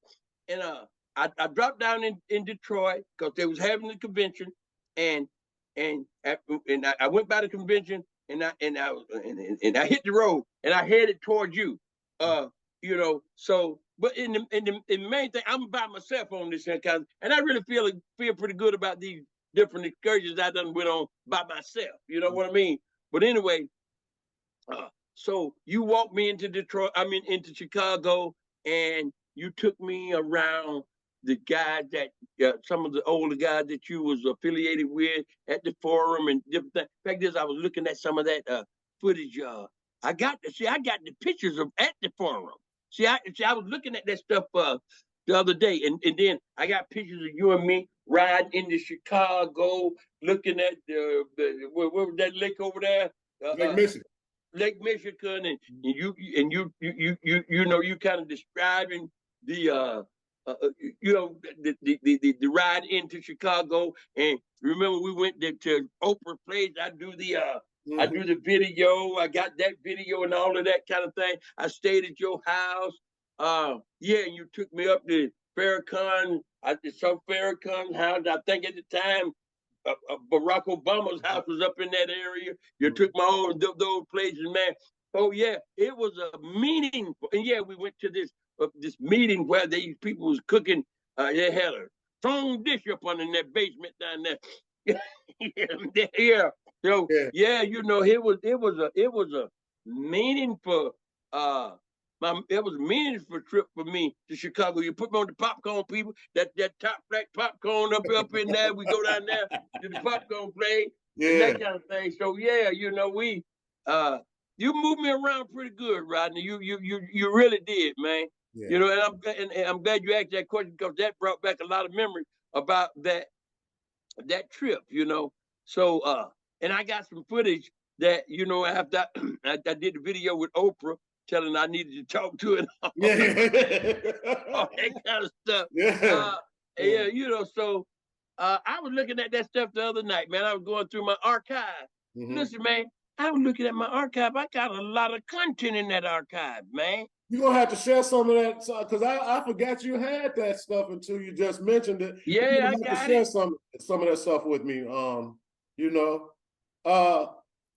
And I dropped down in Detroit because they was having the convention, and I went by the convention, and I hit the road, and I headed towards you. You know, so but in the main thing, I'm by myself on this kind, and I really feel pretty good about these different excursions I done went on by myself. You know what I mean? But anyway, so you walked me into Detroit, into Chicago, and you took me around the guys that, some of the older guys that you was affiliated with at the forum and different things. In fact, I was looking at some of that footage. I got the pictures of at the forum. I was looking at that stuff the other day, and then I got pictures of you and me riding into Chicago, looking at what was that lake over there? Lake Michigan. Lake Michigan, and you know, you kind of describing the the ride into Chicago. And remember, we went to Oprah Place. I do the video. I got that video and all of that kind of thing. I stayed at your house. Yeah, and you took me up to Farrakhan. I saw Farrakhan's house. I think at the time Barack Obama's house was up in that area. You took my own those places, man. Oh yeah, it was a meeting, and yeah, we went to this meeting where these people was cooking. They had a strong dish up in that basement down there. Yeah. So yeah, you know, it was a meaningful it was a meaningful trip for me to Chicago. You put me on the popcorn, people. That top black popcorn up in there. We go down there to the popcorn place and that kind of thing. So yeah, you know, you moved me around pretty good, Rodney. You really did, man. You know, and I'm glad you asked that question because that brought back a lot of memories about that trip, you know. So and I got some footage that, you know, after I did the video with Oprah telling I needed to talk to it, all that kind of stuff. Yeah, you know, so I was looking at that stuff the other night, man. I was going through my archive. Listen, man, I was looking at my archive. I got a lot of content in that archive, man. You're gonna have to share some of that because I forgot you had that stuff until you just mentioned it. Yeah, I have got to share it. some of that stuff with me. You know.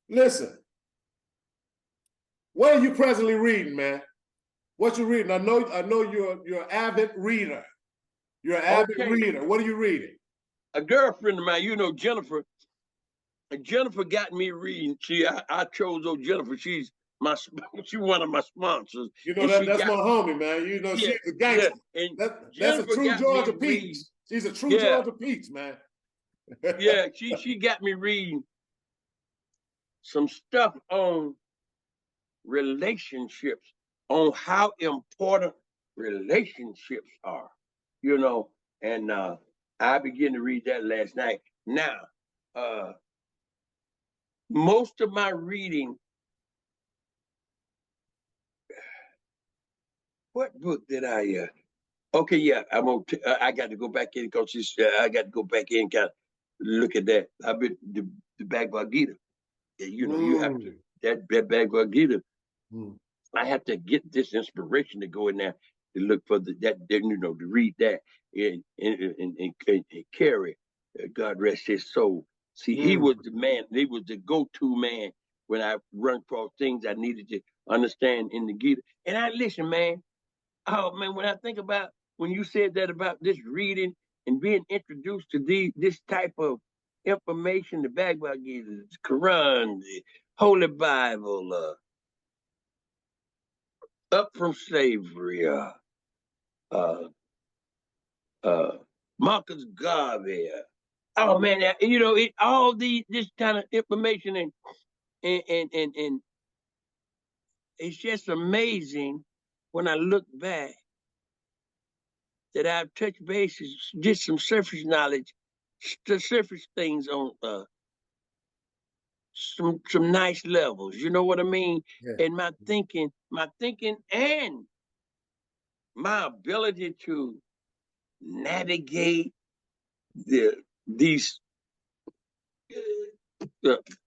Listen, what are you presently reading, man? What you reading? I know you're an avid reader. You're an avid reader. What are you reading? A girlfriend of mine, you know, Jennifer. Jennifer got me reading. I chose Jennifer. She's one of my sponsors. You know that's my homie, man. You know, she's a gangster. Yeah. And That's a true Georgia peach. She's a true Georgia peach, man. Yeah, she got me reading some stuff on relationships, on how important relationships are, you know. And I began to read that last night. Now, most of my reading, what book did I okay, yeah, I got to go back in because I got to go back in and kind of look at that. I've been the Bhagavad Gita. You know, you have to that Bhagavad Gita. I have to get this inspiration to go in there to look for you know, to read that and carry. God rest his soul. See, he was the man. He was the go-to man when I run across things I needed to understand in the Gita. And I listen, man. Oh man, when I think about when you said that about this reading and being introduced to this type of information, the Bhagavad Gita, the Quran, the Holy Bible, Up from Slavery, Marcus Garvey. Oh man, you know, all this kind of information and it's just amazing when I look back that I've touched bases, did some surface knowledge, surface things on some nice levels. You know what I mean? Yeah. And my thinking and my ability to navigate these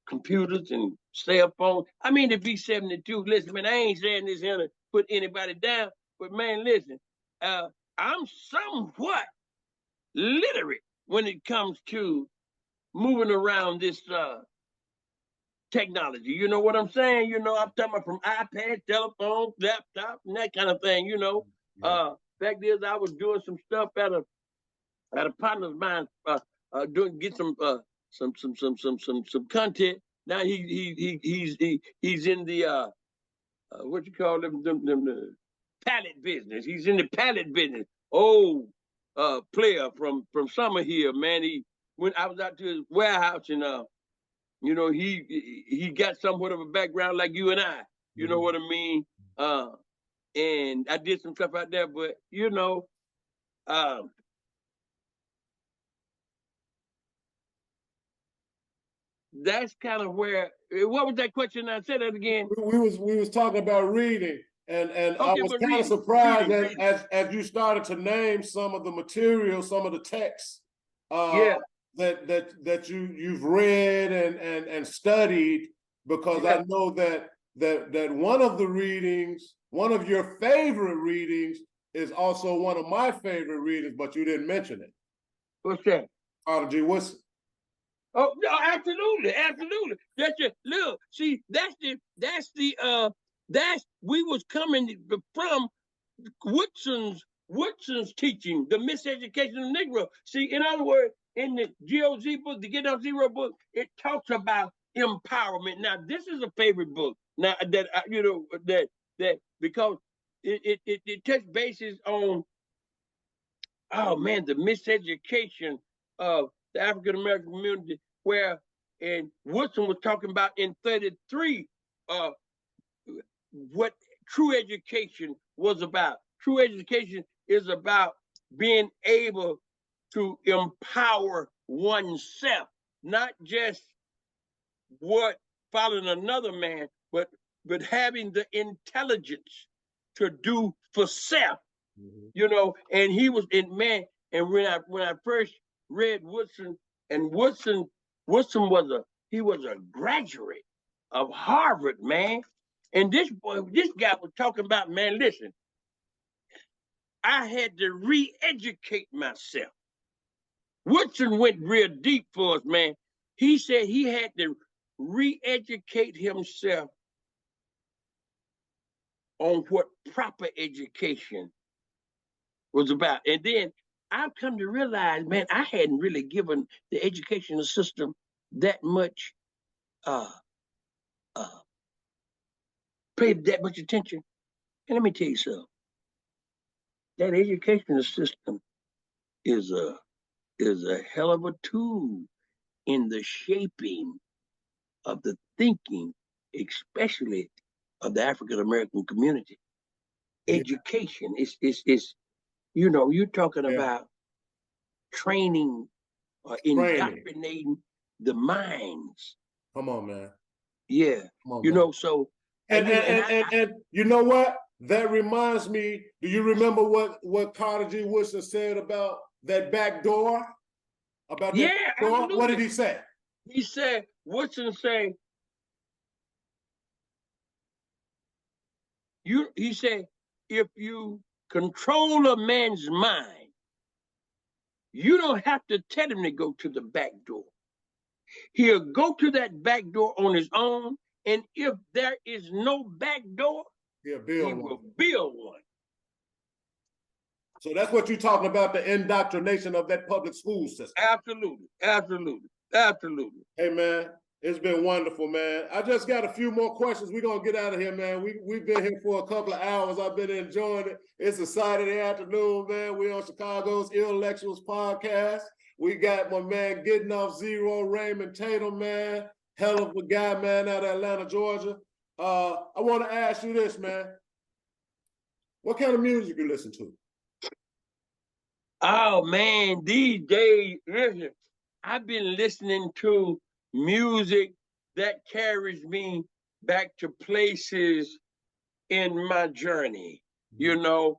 computers and cell phones. I mean, to be 72. Listen, man, I ain't saying this here to put anybody down, but man, listen, I'm somewhat literate when it comes to moving around this technology. You know what I'm saying? You know, I'm talking about from iPad, telephone, laptop, and that kind of thing. You know, fact is, I was doing some stuff at a partner of mine, get some content. Now he's in the what you call them the pallet business. He's in the pallet business. Old player from Summer Hill, man. When I was out to his warehouse and you know, he got somewhat of a background like you and I. You know what I mean? And I did some stuff out there, but you know, that's kind of where. What was that question? I said that again. We was talking about reading, and I was kind of surprised as you started to name some of the material, some of the texts. That you've read and studied, because I know that one of the readings, one of your favorite readings, is also one of my favorite readings, but you didn't mention it. What's that? Carter G. Woodson. Oh no, absolutely. That's just look. See, we was coming from Woodson's teaching, the miseducation of the Negro. See, in other words, in the GOZ book, the Gittin Off Zero book, it talks about empowerment. Now, this is a favorite book. Now that you know that because it touches bases on, oh man, the miseducation of the African American community, where and Woodson was talking about in 33 what true education was about. true education is about being able to empower oneself, not just what following another man, but having the intelligence to do for self. You know, and he was in man. And when I first read Woodson, and Woodson was a graduate of Harvard, man. And this guy was talking about, man, listen, I had to re-educate myself. Woodson went real deep for us, man. He said he had to re-educate himself on what proper education was about. And then I've come to realize, man, I hadn't really given the educational system that much, paid that much attention. And let me tell you something. That educational system is a hell of a tool in the shaping of the thinking, especially of the African American community. Education is you know, you're talking about training or indoctrinating the minds. Come on, man. Yeah. On, you man. know, so and you know what? That reminds me, do you remember what Carter G. Woodson said about that back door? About that door? Absolutely. What did he say? He said, Woodson said, he said, if you control a man's mind, you don't have to tell him to go to the back door. He'll go to that back door on his own, and if there is no back door, he will build one. So that's what you're talking about, the indoctrination of that public school system. Absolutely, absolutely, absolutely. Hey, man, it's been wonderful, man. I just got a few more questions. We're going to get out of here, man. We've been here for a couple of hours. I've been enjoying it. It's a Saturday afternoon, man. We're on Chicago's Intellectuals Podcast. We got my man Gittin Off Zero, Raymond Tatum, man. Hell of a guy, man, out of Atlanta, Georgia. I want to ask you this, man. What kind of music you listen to? Oh, man, these days, listen, I've been listening to music that carries me back to places in my journey. You know,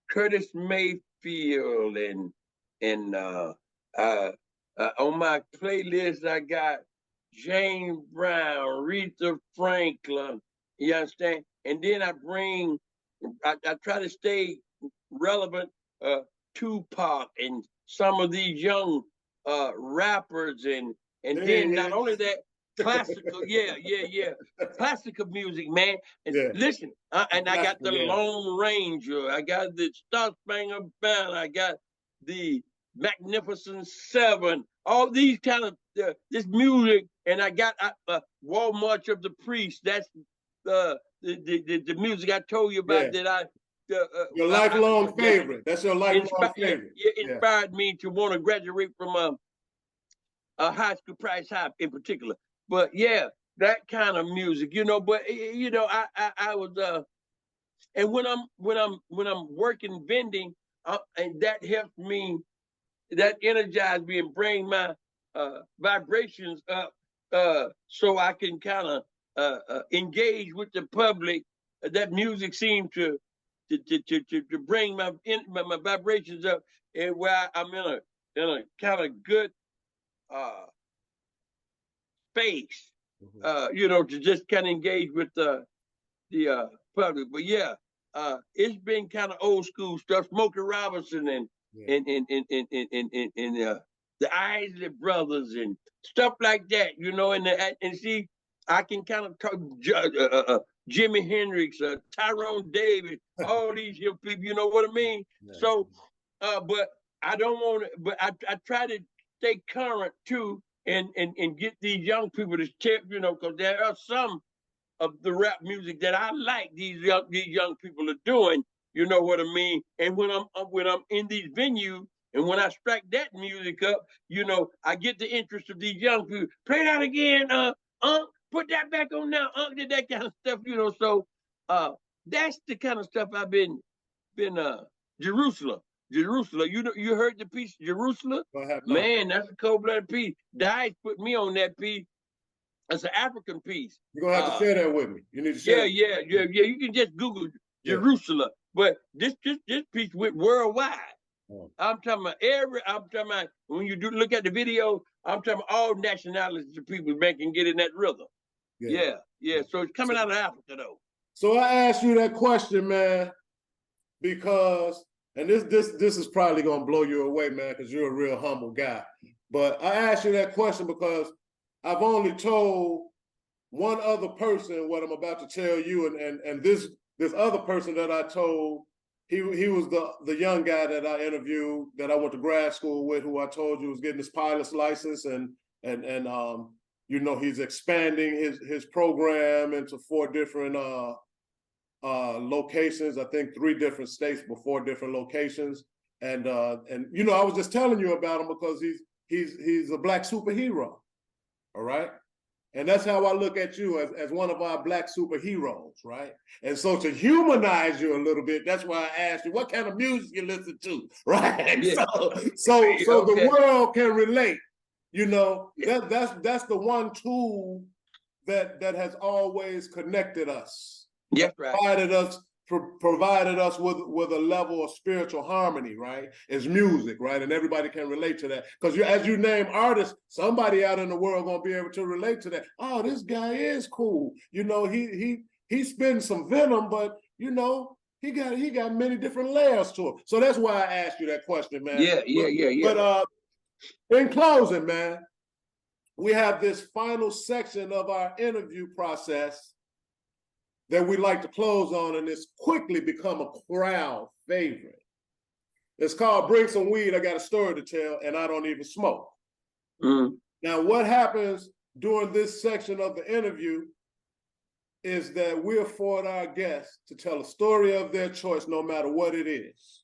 Curtis Mayfield and on my playlist I got James Brown, Aretha Franklin. You understand? And then I try to stay relevant, Tupac and some of these young rappers, and then not only that, classical, classical music, man. And listen, and I got the Lone Ranger, I got the Star Spangled Banner, I got the Magnificent Seven, all these kind of this music, and I got Walmart of the Priest. That's the music I told you about that I. Your lifelong favorite. That's your lifelong favorite. It inspired me to want to graduate from a high school, Price High in particular. But yeah, that kind of music, you know. But you know, I was and when I'm working vending, and that helps me, that energizes me and bring my vibrations up, so I can kind of engage with the public. That music seemed to bring my vibrations up, and where I'm in a kind of good space, you know, to just kind of engage with the public. But yeah, it's been kind of old school stuff. Smokey Robinson and the Isley Brothers and stuff like that, you know. And see, I can kind of talk Jimi Hendrix, Tyrone Davis, all these young people, you know what I mean? So, but I don't want to, but I try to stay current too, and get these young people to tip, you know, because there are some of the rap music that I like these young people are doing, you know what I mean? And when I'm in these venues, and when I strike that music up, you know, I get the interest of these young people. Play that again, put that back on now, did that kind of stuff, you know. So That's the kind of stuff I've been Jerusalem. Jerusalem. You heard the piece Jerusalem? What happened? Man, that's a cold-blooded piece. Dice put me on that piece. It's an African piece. You're gonna have to share that with me. You need to share. Yeah. You can just Google Jerusalem. But this piece went worldwide. Oh. I'm talking about when you look at the video, I'm talking about all nationalities of people can get in that rhythm. Yeah. So it's coming out of Africa though. So I asked you that question, man, because and this is probably gonna blow you away, man, because you're a real humble guy. But I asked you that question because I've only told one other person what I'm about to tell you, and this other person that I told, he was the young guy that I interviewed, that I went to grad school with, who I told you was getting his pilot's license, and you know, he's expanding his program into 4 different locations. I think 3 different states, but 4 different locations. And you know, I was just telling you about him because he's a Black superhero. All right. And that's how I look at you, as one of our Black superheroes, right? And so to humanize you a little bit, that's why I asked you what kind of music you listen to, right? Yeah. So the world can relate. You know, that's the one tool that has always connected us. Yes, right. Provided us with a level of spiritual harmony, right? Is music, right? And everybody can relate to that. Because as you name artists, somebody out in the world gonna be able to relate to that. Oh, this guy is cool. You know, he spitting some venom, but you know, he got many different layers to it. So that's why I asked you that question, man. Yeah. But in closing, man, we have this final section of our interview process that we like to close on, and it's quickly become a crowd favorite. It's called Bring Some Weed, I Got a Story to Tell, and I Don't Even Smoke. Now, what happens during this section of the interview is that we afford our guests to tell a story of their choice, no matter what it is.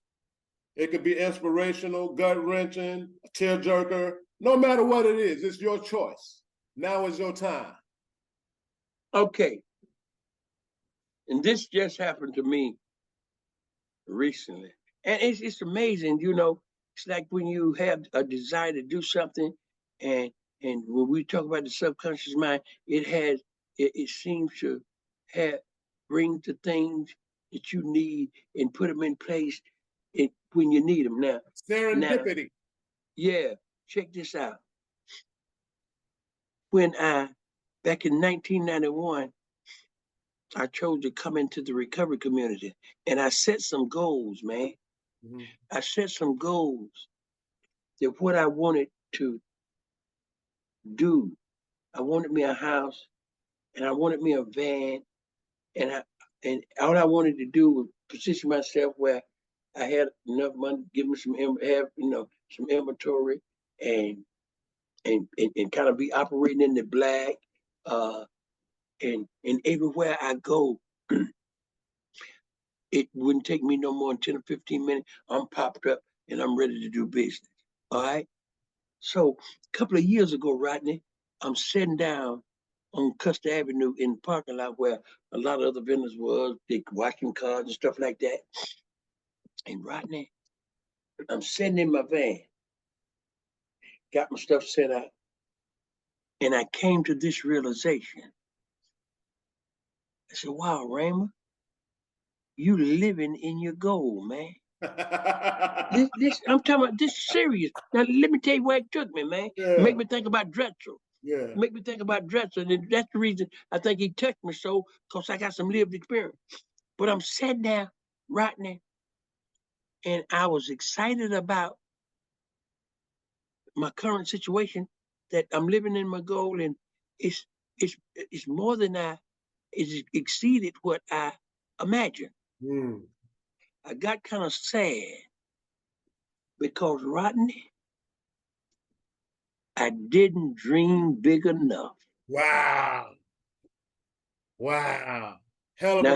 It could be inspirational, gut-wrenching, a tearjerker, no matter what it is, it's your choice. Now is your time. Okay. And this just happened to me recently. And it's amazing, you know, it's like when you have a desire to do something, and when we talk about the subconscious mind, it seems to bring the things that you need and put them in place when you need them. Now, serendipity. Yeah, check this out. Back in 1991, I chose to come into the recovery community, and I set some goals, man. I set some goals that what I wanted to do. I wanted me a house, and I wanted me a van, and all I wanted to do was position myself where I had enough money to give me some inventory, and kind of be operating in the black, and everywhere I go. It wouldn't take me no more than 10 or 15 minutes. I'm popped up and I'm ready to do business. All right. So a couple of years ago, Rodney, I'm sitting down on Custer Avenue in the parking lot where a lot of other vendors was, they washing cars and stuff like that. And Rodney, I'm sitting in my van, got my stuff set up, and I came to this realization. I said, wow, Raymond, you living in your goal, man. I'm talking about this serious. Now let me tell you where it took me, man. Yeah. Make me think about Drexel. Yeah. Make me think about Drexel. And that's the reason I think he touched me so, because I got some lived experience. But I'm sitting there, Rodney, and I was excited about my current situation, that I'm living in my goal, and it's more than it's exceeded what I imagined. I got kind of sad because, Rodney, I didn't dream big enough. Wow. Hell of now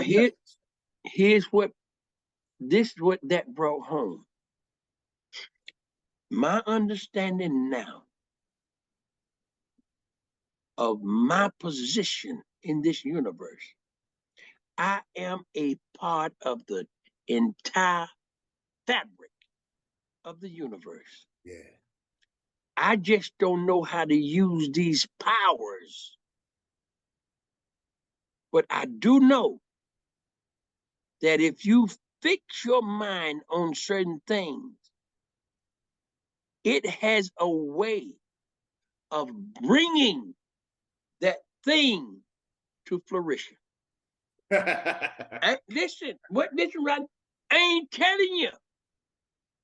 here's what that brought home. My understanding now of my position in this universe, I am a part of the entire fabric of the universe. Yeah. I just don't know how to use these powers. But I do know that if you fix your mind on certain things, it has a way of bringing that thing to fruition. Listen, right? I ain't telling you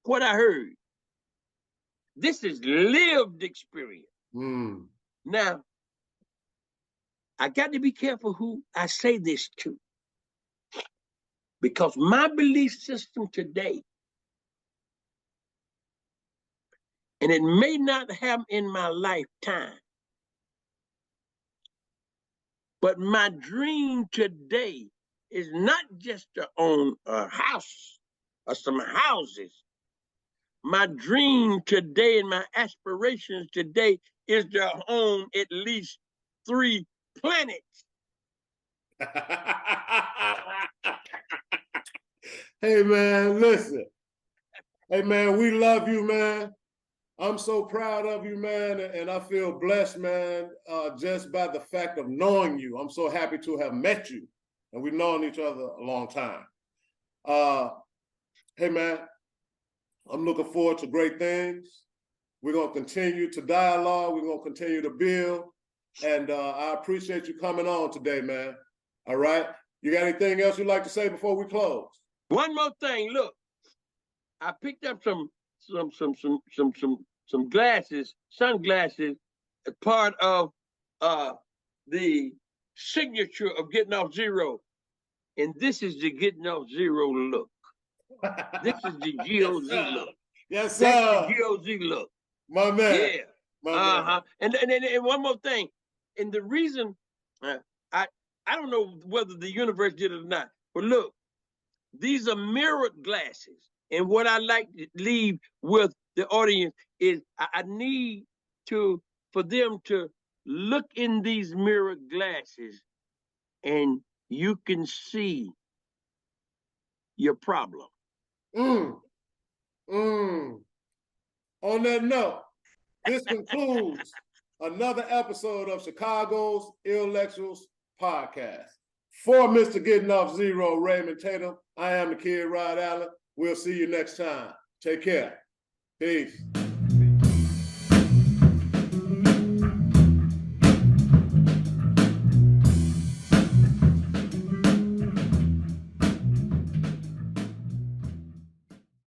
what I heard. This is lived experience. Mm. Now, I got to be careful who I say this to, because my belief system today, and it may not happen in my lifetime, but my dream today is not just to own a house or some houses. My dream today and my aspirations today is to own at least 3 planets. Hey, man, listen. Hey, man, we love you, man. I'm so proud of you, man, and I feel blessed, man, just by the fact of knowing you. I'm so happy to have met you, and we've known each other a long time. Hey, man, I'm looking forward to great things. We're going to continue to dialogue. We're going to continue to build, and I appreciate you coming on today, man. All right? You got anything else you'd like to say before we close? One more thing, look. I picked up some glasses, sunglasses, as part of the signature of Gittin Off Zero. And this is the Gittin Off Zero look. This is the GOZ look. Yes, sir. That's the GOZ look. My man. Yeah. My man. And one more thing. And the reason I don't know whether the universe did it or not, but look, these are mirrored glasses. And what I like to leave with the audience is I need for them to look in these mirrored glasses, and you can see your problem. On that note, this concludes another episode of Chicago's Intellectuals Podcast. For Mr. Gittin Off Zero, Raymond Tatum, I am the Kid Rod Allen. We'll see you next time. Take care. Peace.